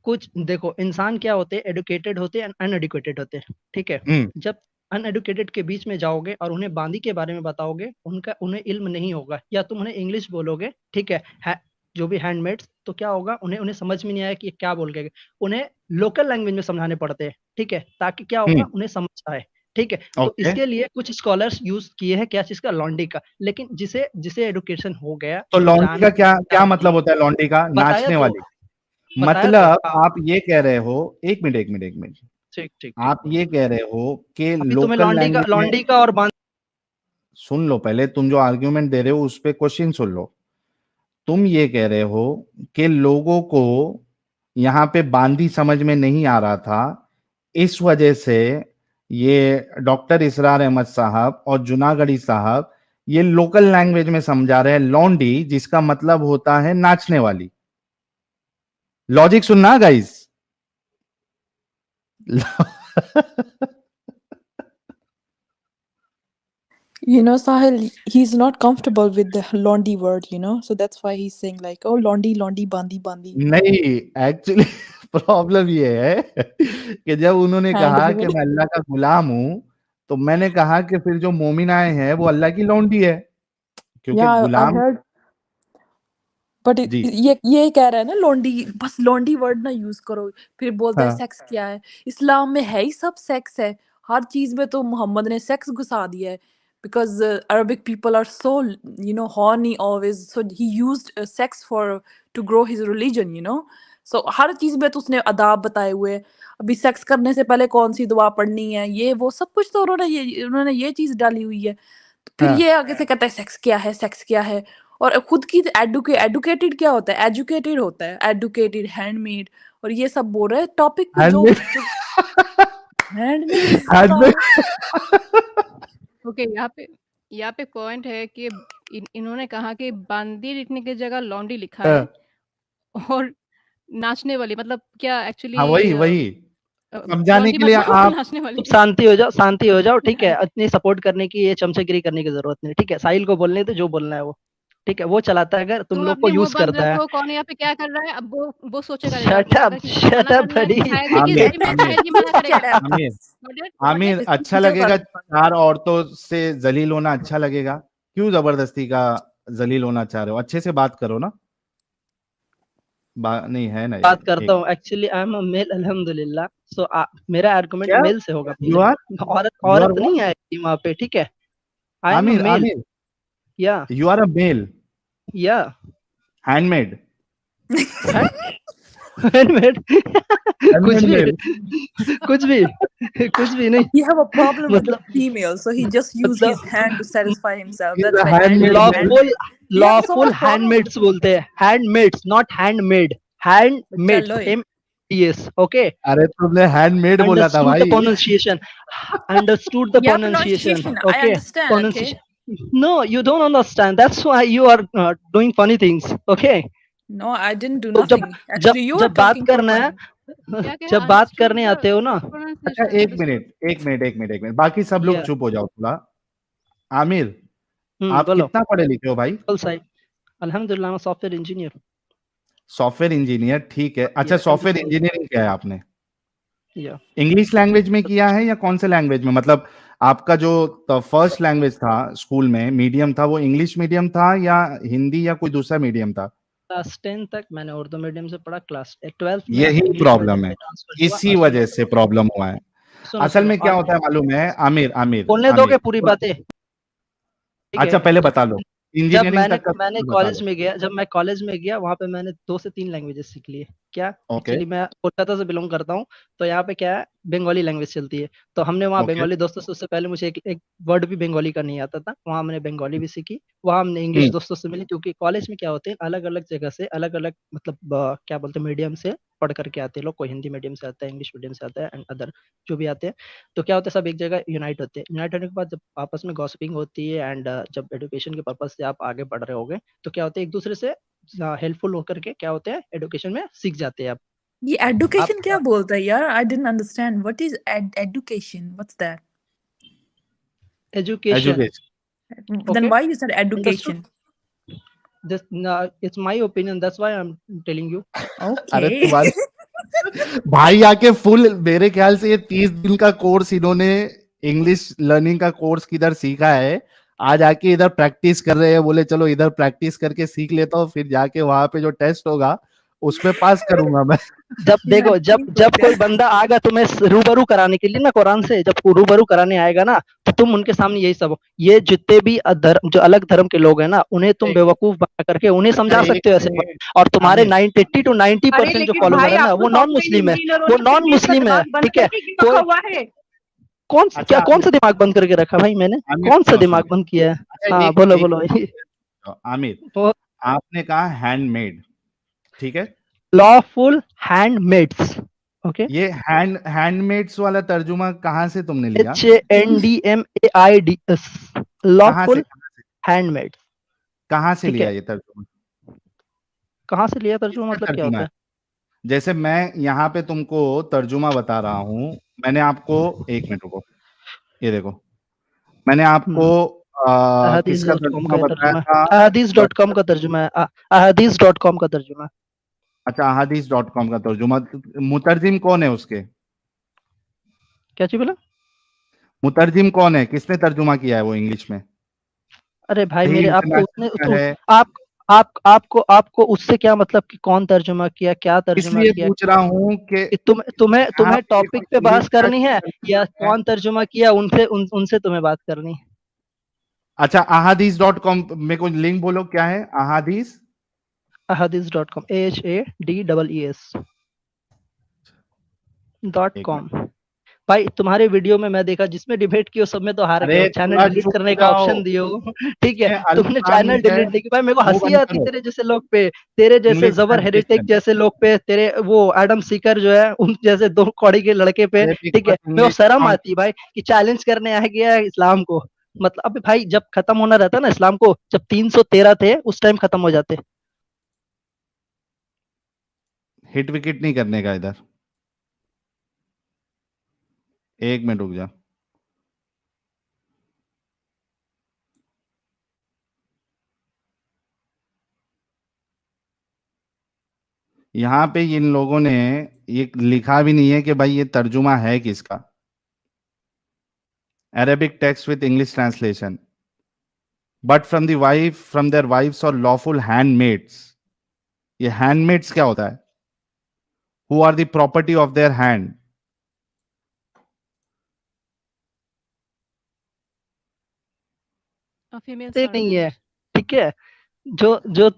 कुछ देखो, इंसान क्या होते हैं, एडुकेटेड होते हैं, अनएडुकेटेड होते हैं, ठीक है। जब अनएडुकेटेड के बीच में जाओगे और उन्हें बांदी के बारे में बताओगे, उन्हें इल्म नहीं होगा, या तुम उन्हें इंग्लिश बोलोगे, ठीक है, जो भी हैंडमेड्स, तो क्या होगा, उन्हें समझ में नहीं आया कि ये क्या बोल गए, उन्हें लोकल लैंग्वेज में समझाने पड़ते हैं, ठीक है, ताकि क्या होगा, उन्हें समझ आए, ठीक है। तो ओके। इसके लिए कुछ स्कॉलर्स यूज किए हैं क्या चीज का, लॉन्डी का। लेकिन जिसे एडुकेशन हो गया, तो जो लॉन्डी का क्या मतलब होता है? लॉन्डी का बताया नाचने तो, वाली, बताया मतलब तो, हाँ, आप ये कह रहे हो, एक मिनट, ठीक ठीक ठीक। आप ये कह रहे हो कि अभी तुम्हें लोकल लैंग्वेज में, लॉन्डी का और सुन लो पहले, तुम जो आर्ग्यूमेंट दे रहे हो उस पे क्वेश्चन सुन लो। तुम ये कह रहे हो कि लोगों को यहाँ पे बांदी समझ में नहीं आ रहा था, इस वजह से ये डॉक्टर इसरार अहमद साहब और जुनागढ़ी साहब ये लोकल लैंग्वेज में समझा रहे हैं लॉन्डी, जिसका मतलब होता है नाचने वाली। लॉजिक सुनना guys. You know, Sahil, he's not comfortable with the Londi word, you know, so that's why he's saying like, oh, Londi, Londi, Bandi, Bandi. नहीं, एक्चुअली प्रॉब्लम ये है कि जब उन्होंने कहा कि मैं अल्लाह का गुलाम हूं, तो मैंने कहा कि फिर जो मोमिनाएं हैं वो अल्लाह की लौंडी है, क्योंकि Yeah, I गुलाम heard. बट जी ये कह रहा है ना, लोंडी, बस लोंडी वर्ड ना यूज करो, फिर बोलते हैं हाँ सेक्स क्या है, इस्लाम में है ही सब सेक्स है, हर चीज में तो मोहम्मद ने सेक्स घुसा दिया है, because Arabic people are so you know horny always, so he used sex for to grow his religion, you know, so हर चीज में तो उसने अदाब बताए हुए हैं। अभी सेक्स करने से पहले कौन सी दुआ पढ़नी है, ये वो सब कुछ तो उन्होंने ये चीज डाली हुई है। तो फिर हाँ ये आगे से कहता है सेक्स क्या है, सेक्स क्या है, और खुद की एडुकेटेड क्या होता है, एजुकेटेड होता है, एडुकेटेड, हैंडमेड, और ये सब बोल रहे हैं टॉपिक पे जो हैंडमेड ओके, यहाँ पे पॉइंट है कि इन्होंने कहा कि बांदी लिखने की जगह लौंडी लिखा है और नाचने वाली, मतलब क्या एक्चुअली हाँ वही समझाने के लिए आप नाचने वाली। शांति हो जाओ, ठीक है। इतनी सपोर्ट करने की, ये चमचगिरी करने की जरूरत नहीं, ठीक है। साहिल को बोलने दो जो बोलना है वो, ठीक है, वो चलाता है, अगर तुम लोग को यूज करता है। कौन यहाँ पे क्या कर रहा है, अब वो सोचेगा। शट अप बड़ी। आमिर, अच्छा लगेगा 4 औरतों से जलील होना? अच्छा लगेगा? क्यों जबरदस्ती का जलील होना चाह रहे हो? अच्छे से बात करो ना। नहीं है ना, बात करता हूँ। Actually I am a male, अल्हम्दुलिल्लाह। सो मेरा आर्गुमेंट मेल से होगा। औरत नहीं आएगी वहाँ पे, ठीक है। आई एम अ मेल, या यू आर अ मेल, या हैंडमेड हैंडमेड कुछ भी नहीं। He have a problem with मतलब female, so he just used his hand to satisfy himself. That's why lawful handmaids बोलते हैं, handmaids not handmade, handmade yes, okay. अरे तुमने handmade बोला था भाई। Understood the pronunciation, okay. I understand, okay. No, you don't understand. That's why you are doing funny things, okay. No, I didn't do nothing. Actually, you जब बात करना है, जब बात करने आते हो ना। अच्छा एक मिनट, बाकी सब लोग चुप हो जाओ थोड़ा। आमिर, आप कितना पढ़े लिखे हो भाई? अल्हम्दुलिल्लाह, सॉफ्टवेयर इंजीनियर। सॉफ्टवेयर इंजीनियर, ठीक है। अच्छा, सॉफ्टवेयर इंजीनियरिंग किया है आपने? इंग्लिश लैंग्वेज में किया है या कौन से लैंग्वेज में? मतलब आपका जो फर्स्ट लैंग्वेज था स्कूल में, मीडियम था, वो इंग्लिश मीडियम था या हिंदी या कोई दूसरा मीडियम था? क्लास 10 तक मैंने उर्दू मीडियम से पढ़ा, क्लास 12 यही प्रॉब्लम है, इसी वजह से प्रॉब्लम हुआ है। सुनो असल सुनो में क्या होता है मालूम है आमिर, आमिर बोलने आमिर दोगे पूरी बातें? ठीक अच्छा है। पहले बता लो जब इंजीनियरिंग मैंने तक का मैंने बता कॉलेज लो। में गया, जब मैं कॉलेज में गया वहाँ पे मैंने 2 से 3 लैंग्वेजेस सीख लिए। क्या ओके एक्चुअली मैं कोलकाता से बिलोंग करता हूँ, तो यहाँ पे क्या है बंगाली लैंग्वेज चलती है। तो हमने वहाँ ओके बंगाली दोस्तों से, उससे पहले मुझे एक वर्ड भी बंगाली का नहीं आता था, वहाँ हमने बंगाली भी सीखी। वहाँ हमने इंग्लिश दोस्तों से मिली, क्योंकि कॉलेज में क्या होते हैं अलग अलग जगह से अलग अलग मतलब क्या बोलते हैं मीडियम से पढ़ करके आते हैं लोग। कोई हिंदी मीडियम से आता है, इंग्लिश मीडियम से आता है एंड अदर जो भी आते हैं। तो क्या होता है सब एक जगह यूनाइट होते हैं। यूनाइट होने के बाद जब आपस में गॉसिपिंग होती है एंड जब एजुकेशन के पर्पज से आप आगे बढ़ रहे होगे, तो क्या होता है एक दूसरे से हेल्पफुल होकर के क्या होते हैं एजुकेशन में सीख जाते हैं आप। ये आप एडुकेशन क्या बोलता है यार? I didn't understand what is education, what's that? Education then okay why you said understood? Education? This it's my opinion, that's why I'm telling you. अरे ओके। तुम्हारे भाई आके फुल मेरे ख्याल से ये 30 दिन का कोर्स इन्होंने इंग्लिश लर्निंग का कोर्स किधर सीखा है, आज आके इधर प्रैक्टिस कर रहे हैं। बोले चलो इधर प्रैक्टिस करके सीख लेता हूँ, फिर जाके वहां पे जो टेस्ट होगा उसमें पास करूंगा मैं। जब देखो जब जब कोई बंदा आएगा तुम्हें रूबरू कराने के लिए ना कुरान से, जब रूबरू कराने आएगा ना, तो तुम उनके सामने यही सब ये जितने भी जो अलग धर्म के लोग हैं ना, उन्हें तुम बेवकूफ बना करके उन्हें समझा सकते हो ऐसे। और तुम्हारे 80 to 90% जो लेकिन फॉलोवर भाई है ना आपको वो नॉन सॉफ्टवेयर मुस्लिम है, इंजीनियरों वो ने नॉन फिर भी इसका मुस्लिम है। दिमाग बंद ठीक है, करके क्यों रखा हुआ है? कौन अच्छा कौन सा दिमाग बंद करके रखा भाई मैंने? आमिर कौन सा सुनो दिमाग सुनो बंद किया है? अच्छा हाँ एक बोलो एक बोलो। आमिर तो आपने कहा हैंडमेड, ठीक है, लॉफुल हैंडमेड्स, ओके, ये हैंडमेड्स वाला तर्जुमा कहाँ से तुमने लिया? HANDMAIDS, कहाँ से लॉफुल हैंडमेड्स। कहाँ से ठीक लिया है, ये तर्जुमा? कहाँ से लिया तर्जुमा किसका मतलब क्या तर्जुमा होता है? है? जैसे मैं यहाँ पे तुमको तर्जुमा बता रहा हूँ, मैंने आपको एक मिनट रुको, ये देखो मैंने आपको किसका अहदीस.com तर्जुमा का बताया तर्जुमा, था? अहदीस.com का तर्जुमा है, अहदीस.com का तर्जुमा। अच्छा अहादीस.com का तर्जुमा, मुतरजिम कौन है उसके? क्या चीज बोला? मुतरजिम कौन है, किसने तर्जुमा किया है वो इंग्लिश में? अरे भाई सही मेरे आपको इंटरनेशनल उतने का है। आपको उससे क्या मतलब कि कौन तर्जुमा किया, क्या तर्जुमा इसलिए किया? पूछ रहा हूँ कि कि तुम्हें आप तुम्हें ये टॉपिक कुछ पे इंग्लिश बहस करनी है या है। कौन तर्जुमा किया उनसे तुम्हें बात करनी है? अच्छा अहादीस.com मेरे को लिंक बोलो क्या है अहादीस? अहदीस.com, एक AHADEES.com। मिनट, भाई तुम्हारे वीडियो में मैं देखा जिसमें डिबेट की हो सब में तो हार गए अरे हो, चैनल थोड़ा डिलीट चुप करने हो का जाओ, ऑप्शन दिए हो। ठीक है, इसमें तुमने अल्फान चैनल है, डिलीट नहीं किया। भाई मेरे को मुंह हंसी बंद आती करो। तेरे जैसे लोग पे, तेरे जैसे इंग्लिश जबर हेरिटेक ट्रांसलेशन, जैसे लोग पे, तेरे वो एडम सीकर जो है उन जैसे दो कौड़ी के लड़के पे। अरे ठीक है, बस मेरे को इंग्लिश शर्म आती है भाई कि चैलेंज करने आ गया इस्लाम को। मतलब अबे भाई जब खत्म होना रहता ना इस्लाम को, जब 313 थे उस टाइम खत्म हो जाते। हिट विकेट नहीं करने का इधर, एक मिनट रुक जा। यहाँ पे इन लोगों ने ये लिखा भी नहीं है कि भाई ये तर्जुमा है किसका। Arabic text with English translation but from their wives और लॉफुल हैंडमेड्स। ये हैंडमेड्स क्या होता है? Who are the property of their hand. Female नहीं है, सर्वेंट। ठीक है, जो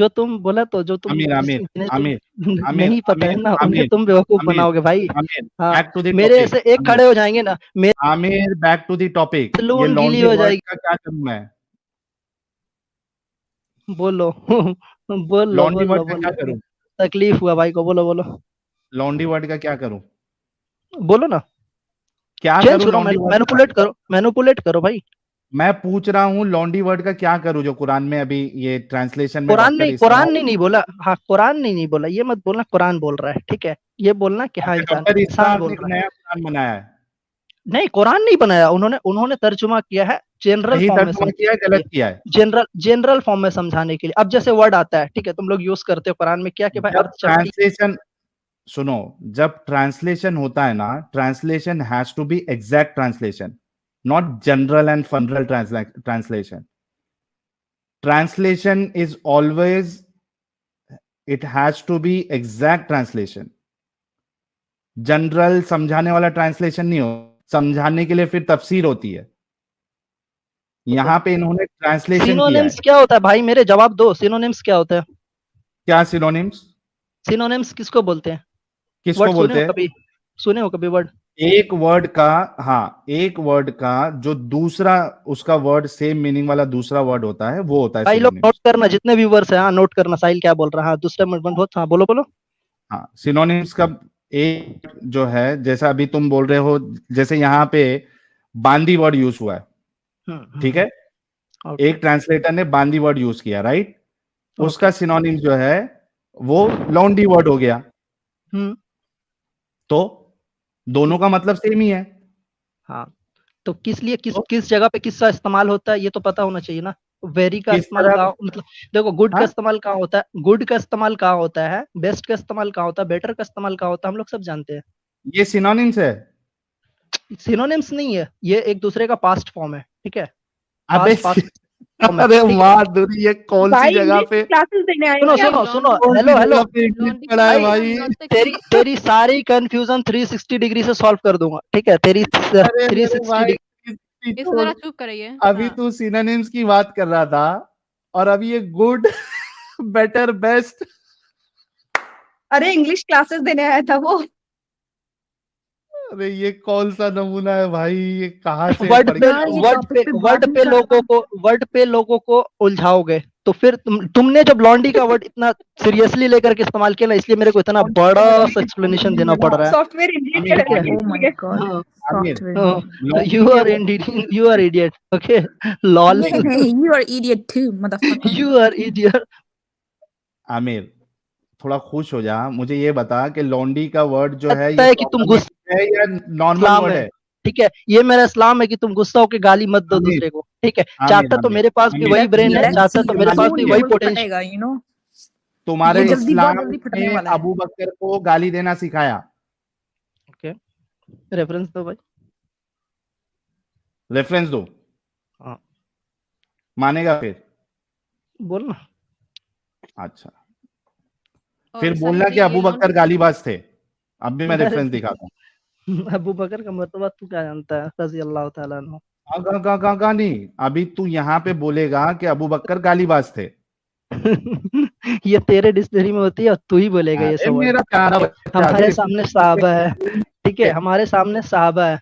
तुम बोला, तो जो तुम आमिर आमिर जिन्हें आमिर आमिर नहीं पता है आमिर ना उन्हें आमिर तुम बेवकूफ आमिर बनाओगे भाई। आमिर हाँ, बैक टू द मेरे टॉपिक। ऐसे एक आमिर खड़े हो जाएंगे ना, मेरे Aamir back to the topic. ये लून गीली लॉन्ड्री हो वर्ड जाएगी। का क्या करूं मैं? बोलो बोलो लॉन्ड्री बोलो वर्ड का क्या बोलो, करूं? तकलीफ हुआ भाई को, बोलो बोलो लॉन्ड्री वर्ड का क्या करूं? बोलो ना, क्या चेंज करूं करो, लॉन्ड्री वर्ड का? मैनुपुलेट करो भाई। मैं पूछ रहा हूं लॉन्ड्री वर्ड का क्या करूं जो कुरान में अभी ये ट्रांसलेशन में डॉक्टर कुरान इस्माइल। नहीं बोला। हाँ, कुरान नहीं बोला, ये मत बोलना कुरान बोल रहा है। ठीक है, ये बोलना कि हाँ अच्छा इंसान डॉक्टर इंसान इस्माइल ने बोल एक रहा है। नया कुरान बनाया है, नहीं, कुरान नहीं बनाया उन्होंने, उन्होंने तर्जुमा किया है जनरल सही फॉर्म में तर्जुमा किया है समझाने के गलत लिए। किया है? जनरल फॉर्म में समझाने के लिए। अब जैसे वर्ड आता है, ठीक है, तुम लोग यूज करते हो कुरान में क्या कि भाई जब अर्थ चमकी। ट्रांसलेशन सुनो, जब ट्रांसलेशन होता है ना, translation has to be exact translation, not general and funeral translation. Translation is always, it has to be exact translation. General समझाने वाला ट्रांसलेशन नहीं हो, समझाने के लिए फिर तफसीर होती है। यहाँ पे इन्होंने ट्रांसलेशन किया है। सिनोनिम्स क्या होता है भाई, मेरे जवाब दो, सिनोनिम्स क्या होता है? क्या सिनोनिम्स? सिनोनिम्स किसको बोलते हैं? किसको वर्ड बोलते हैं? सुने हो कभी वर्ड? एक वर्ड का, हाँ, एक वर्ड का जो दूसरा उसका वर्ड सेम मीनिंग वाला दूसरा वर्ड होता है, वो होता है भाई लोग सिनोनिम्स। नोट करना, जितने व्यूवर्स है, हाँ नोट करना, साहिल क्या बोल रहा है, हाँ दूसरा बहुत, हाँ बोलो बोलो। हाँ, सिनोनिम्स का एक जो है, जैसा अभी तुम बोल रहे हो, जैसे यहाँ पे बांदी वर्ड यूज हुआ है, ठीक है, ओके। एक ट्रांसलेटर ने बांदी वर्ड यूज किया, राइट, उसका ओके। सिनोनिम जो है वो लॉन्डी वर्ड हो गया। तो दोनों का मतलब सेम ही है। हाँ, तो किस जगह पे किसका इस्तेमाल होता है ये तो पता होना चाहिए ना। वेरी का किस इस्तेमाल तरह? कहाँ, मतलब देखो गुड का हाँ? इस्तेमाल कहाँ होता है, गुड का इस्तेमाल कहाँ होता है, बेस्ट का इस्तेमाल कहाँ होता है, बेटर का इस्तेमाल कहाँ होता है, हम लोग सब जानते हैं। ये सिनोनिम्स है। सिनोनिम्स नहीं है, ये एक दूसरे का पास्ट फॉर्म है, ठीक है। अबे पास्ट अरे माधुरी, ये कौन सी भाई जगह इंग्लिश पे, क्लासेस देने आए सुनो क्या? सुनो सुनो, कौन सी हेलो हेलो जगह पे इंग्लिश पढ़ा है भाई? तेरी सारी कंफ्यूजन 360 डिग्री से सॉल्व कर दूंगा, ठीक है, तेरी अरे मेरे 360 भाई, डिग्री। इसको जरा चुप कराइए। अभी हाँ। तू सिनोनिम्स की बात कर रहा था और अभी ये गुड बेटर बेस्ट। अरे इंग्लिश क्लासेस देने आया था वो। अरे ये कौन सा नमूना है भाई, ये कहाँ से वर्ड पढ़ पे के आया? वर्ड पे लोगों को उलझाओगे तो फिर तुमने जब लॉन्डी का वर्ड इतना सीरियसली लेकर के इस्तेमाल किया ना, इसलिए मेरे को इतना बड़ा सा एक्सप्लेनेशन देना पड़ रहा है। सॉफ्टवेयर आमिर, इंजीनियर है। Aamir, Oh my god. Aamir, Software. You are idiot, okay, lol, You are idiot too, motherfucker. You are idiot. Aamir, थोड़ा खुश हो जा, मुझे ये बता कि लॉन्डी का वर्ड जो है लगता ये है कि तुम प्रॉब्लमेटिक है या नॉर्मल इस्लाम वर्ड है, है? ठीक है, ये मेरा इस्लाम है कि तुम गुस्सा होकर गाली मत दो आमिर, दूसरे को, ठीक है। आमिर, चाहता तो आमिर, मेरे पास भी आमिर, वही ब्रेन है, आमिर, चाहता Let's तो see मेरे पास कौन भी आमिर, वही बोल पोटेंशियल। फटेगा, you know. तुम्हारे ये जल्दी इस्लाम बहुत जल्दी फटने ने वाला है। अबू बकर को गाली देना सिखाया। ओके, रेफरेंस दो भाई। रेफरेंस दो, हाँ मानेगा फिर? बोल ना। अच्छा, और फिर साहिल बोलना जी कि ये अबू बकर लॉन्ड्री गालीबाज थे। अब भी मैं अरे रेफरेंस दिखाता हूँ। अबू बकर का मर्तबा तू क्या जानता है, रजी अल्लाह ताला अन्हु। नहीं, अभी तू यहाँ पे बोलेगा कि अबू बकर गालीबाज थे। ये तेरे डिक्शनरी में होती है और तू ही बोलेगा ये अरे सब वर्ड। मेरा प्यारा बच्चा, हमारे देख, सामने साहबा है, ठीक है, हमारे सामने साहबा है,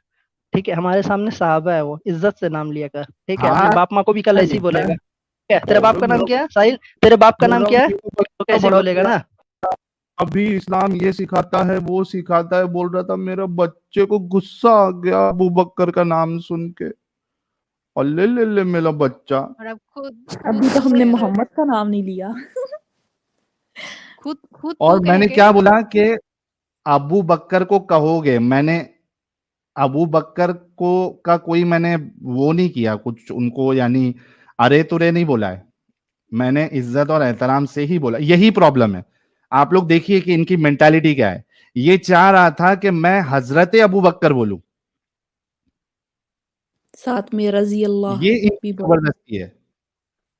ठीक है, हमारे सामने साहबा है, वो इज्जत से नाम लिया कर, ठीक है। अपने हाँ, बाप माँ को भी कल ऐसे ही बोलेगा, ठीक है। तेरे बाप का नाम क्या है साहिल, तेरे बाप का बोल नाम रहा क्या है, हूँ, तो कैसे बड़ा बोलेगा ना। अभी इस्लाम ये सिखाता है वो सिखाता है, बोल रहा था, मेरा बच्चे को गुस्सा आ गया अबू बकर का नाम सुन के, और ले मेरा बच्चा। और अब खुद अभी तो तू हमने कह रहा है, मोहम्मद का नाम नहीं लिया। खुद खुद और तू कह मैंने के क्या बोला कि अबू बकर को कहोगे, मैंने अबू बकर को का कोई मैंने वो नहीं किया कुछ उनको, यानी अरे तुरे नहीं बोला है, मैंने इज्जत और एहतराम से ही बोला। यही प्रॉब्लम है। आप लोग देखिए कि इनकी मेंटालिटी क्या है। ये चाह रहा था कि मैं हजरत अबू बकर बोलूं, साथ में रजी अल्लाह ये भी इनकी बोल। जबरदस्ती है।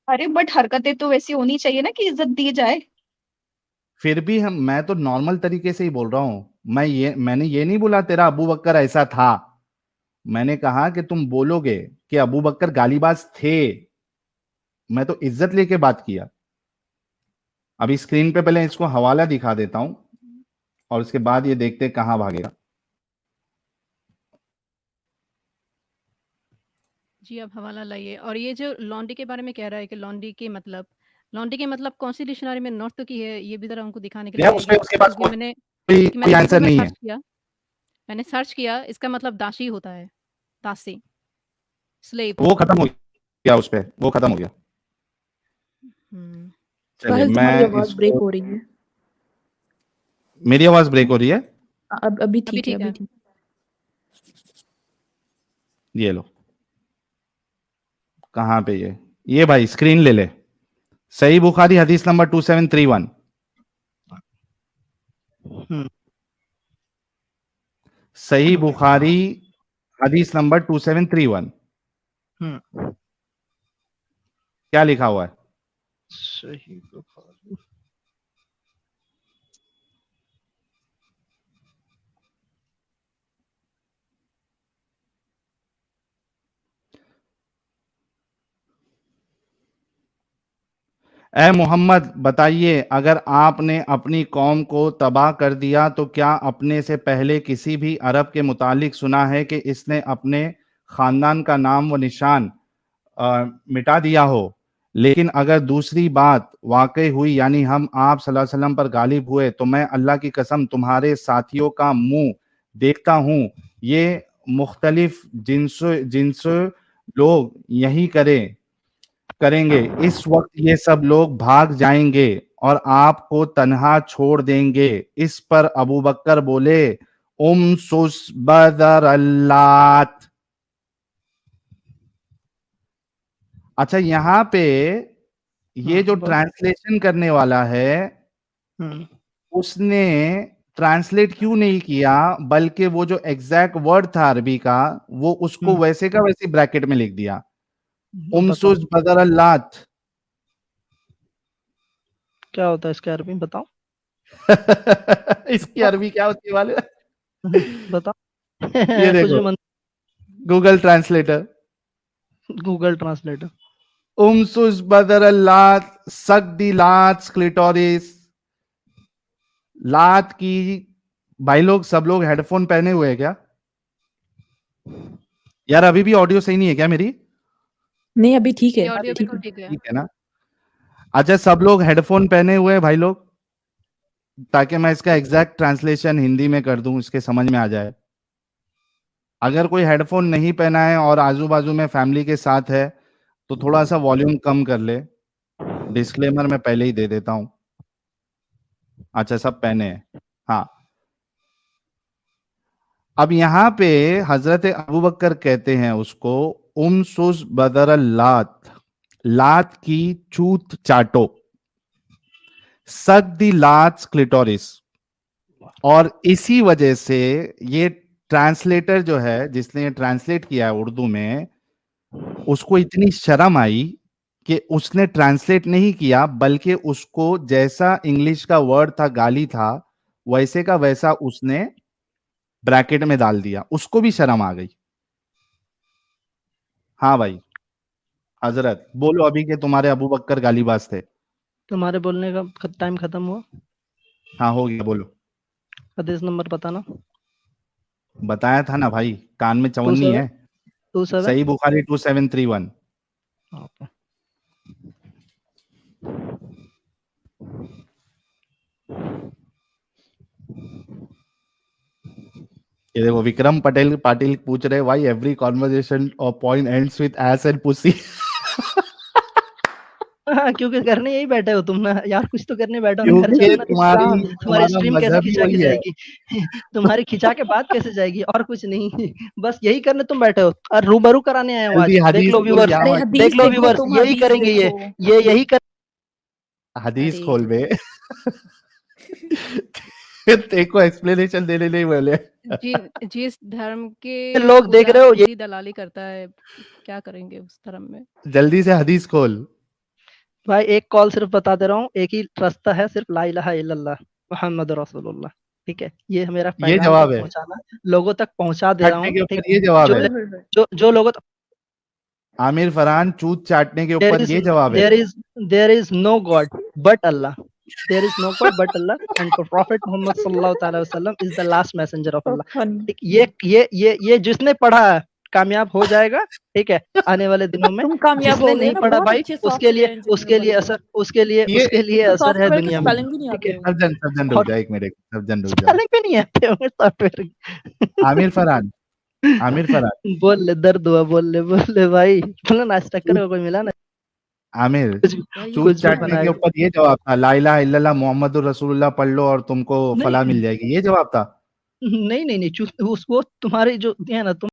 अरे बट हरकतें तो वैसी होनी चाहिए ना कि इज्जत दी जाए। फिर भी मैं तो नॉर्मल तरीके से ही बोल रहा हूं। मैंने ये नहीं बोला तेरा अबू बकर ऐसा था, मैंने कहा कि तुम बोलोगे कि अबू बकर गालीबाज थे, मैं तो इज्जत लेके बात किया। अभी स्क्रीन पे पहले इसको हवाला दिखा देता हूं और उसके बाद ये देखते कहां भागेगा। जी आप हवाला लाइए। और ये जो लॉन्ड्री के बारे में कह रहा है कि लॉन्ड्री के मतलब कौन सी डिक्शनरी में नॉर्थ की है, ये भी जरा उनको दिखाने के लिए यार बोलिए। उसके पास क्योंकि मैंने कोई गूगल आंसर में नहीं है। सर्च किया, इसका मतलब दासी होता है, दासी, स्लेव। वो खत्म हो गया, उस पे वो खत्म हो गया। चलिए साहिल तुम्हारी मैं आवाज ब्रेक हो रही है। मेरी आवाज ब्रेक हो रही है? अभी ठीक है, अभी ठीक। ये लो, कहां पे ये भाई स्क्रीन ले ले। सही बुखारी हदीस नंबर 2731। सही बुखारी हदीस नंबर 2731। क्या लिखा हुआ है? सही बुखारी ए मोहम्मद बताइए, अगर आपने अपनी कौम को तबाह कर दिया तो क्या अपने से पहले किसी भी अरब के मुतालिक सुना है कि इसने अपने खानदान का नाम व निशान मिटा दिया हो? लेकिन अगर दूसरी बात वाकई हुई, यानी हम आप सल्लल्लाहु अलैहि वसल्लम पर गालिब हुए, तो मैं अल्लाह की कसम तुम्हारे साथियों का मुंह देखता हूँ, ये मुख्तलिफ जिन्स लोग यही करेंगे। इस वक्त ये सब लोग भाग जाएंगे और आपको तन्हा छोड़ देंगे। इस पर अबू बकर बोले, सुस बदर अल्लात। अच्छा, यहाँ पे ये जो ट्रांसलेशन करने वाला है उसने ट्रांसलेट क्यों नहीं किया, बल्कि वो जो एग्जैक्ट वर्ड था अरबी का वो उसको वैसे का वैसे ब्रैकेट में लिख दिया, सुस बदर अल्लात। क्या होता है इसके अरबी बताओ? इसकी अरबी क्या होती है वाले? बताओ। ये देखो, गूगल ट्रांसलेटर। सुस बदर अल्लात सक्दी लात क्लिटोरिस। लात की, भाई लोग सब लोग हेडफोन पहने हुए हैं क्या यार? अभी भी ऑडियो सही नहीं है क्या मेरी? नहीं, अभी ठीक है। ऑडियो बिल्कुल ठीक है। ठीक है ना? अच्छा, सब लोग हेडफोन पहने हुए हैं भाई लोग, ताकि मैं इसका एग्जैक्ट ट्रांसलेशन हिंदी में कर दूं, इसके समझ में आ जाए। अगर कोई हेडफोन नहीं पहना है और आजू बाजू में फैमिली के साथ है तो थोड़ा सा वॉल्यूम कम कर ले। डिस्क्लेमर मैं पहले ही दे देता हूं। अच्छा, सब पहने हैं, हाँ। अब यहां पे हजरत अबू बकर कहते हैं उसको, सुस बदर लात, लात की चूत चाटो, सक दी लात क्लिटोरिस। और इसी वजह से ये ट्रांसलेटर जो है, जिसने ये ट्रांसलेट किया है उर्दू में, उसको इतनी शर्म आई कि उसने ट्रांसलेट नहीं किया, बल्कि उसको जैसा इंग्लिश का वर्ड था, गाली था, वैसे का वैसा उसने ब्रैकेट में डाल दिया। उसको भी शर्म आ गई। हाँ भाई हजरत, बोलो अभी के तुम्हारे अबू बकर गालीबाज थे। तुम्हारे बोलने का टाइम खत्म हुआ? हाँ हो गया, बोलो। हदीस नंबर बताना। बताया था ना भाई, कान में चवन्नी है। 27 सही बुखारी 2731। ये देखो, विक्रम पाटिल पूछ रहे, व्हाई एवरी कॉन्वर्सेशन और point ends with S and pussy. क्योंकि करने यही बैठे हो तुम ना यार, कुछ तो करने बैठे हो। क्योंकि तुम्हारी स्ट्रीम कैसे खिंचा के जाएगी? तुम्हारी खिंचा के बाद कैसे जाएगी? और कुछ नहीं, बस यही करने तुम बैठे हो और रूबरू कराने आए हो आज। देख लो व्यूअर्स, देख लो व्यूअर्स, यही करेंगे ये यही कर। हदीस खोल बे। देखो एक्सप्लेनेशन देने नहीं बोले। जिस धर्म के लोग देख रहे हो ये दलाली करता है, क्या करेंगे उस धर्म में? जल्दी से हदीस खोल भाई। एक कॉल सिर्फ बता दे रहा हूँ, एक ही रास्ता है, सिर्फ ला इलाहा इल्लल्लाह मुहम्मद रसूलुल्लाह। ठीक है, ये मेरा पैगाम जवाब है, पहुंचाना, लोगों तक पहुंचा दे रहा हूँ। ये जवाब है जो लोगों तक। आमिर फरहान, चूत चाटने के ऊपर ये जवाब है। There is no God but Allah, there is no God but Allah and prophet Muhammad सल्लल्लाहु अलैहि वसल्लम is the last messenger of Allah. ये जिसने पढ़ा कामयाब हो जाएगा। ठीक है, आने वाले दिनों में। जिसने नहीं पढ़ा भाई, उसके लिए असर है दुनिया में। सर्जन रुक जा, एक मिनट, सर्जन रुक जा। पे नहीं आते होंगे सॉफ्टवेयर। आमिर फरहान बोल ले, दर्द हुआ, बोल ले भाई, बोलो नाश्ता करो, कोई मिला ना? आमिर, चूत चाटने के ऊपर ये जवाब था, ला इलाहा इल्लल्लाह मुहम्मदुर रसूलुल्लाह पढ़ लो और तुमको फला मिल जाएगी, ये जवाब था। नहीं, वो तुम्हारी जो है ना, तुम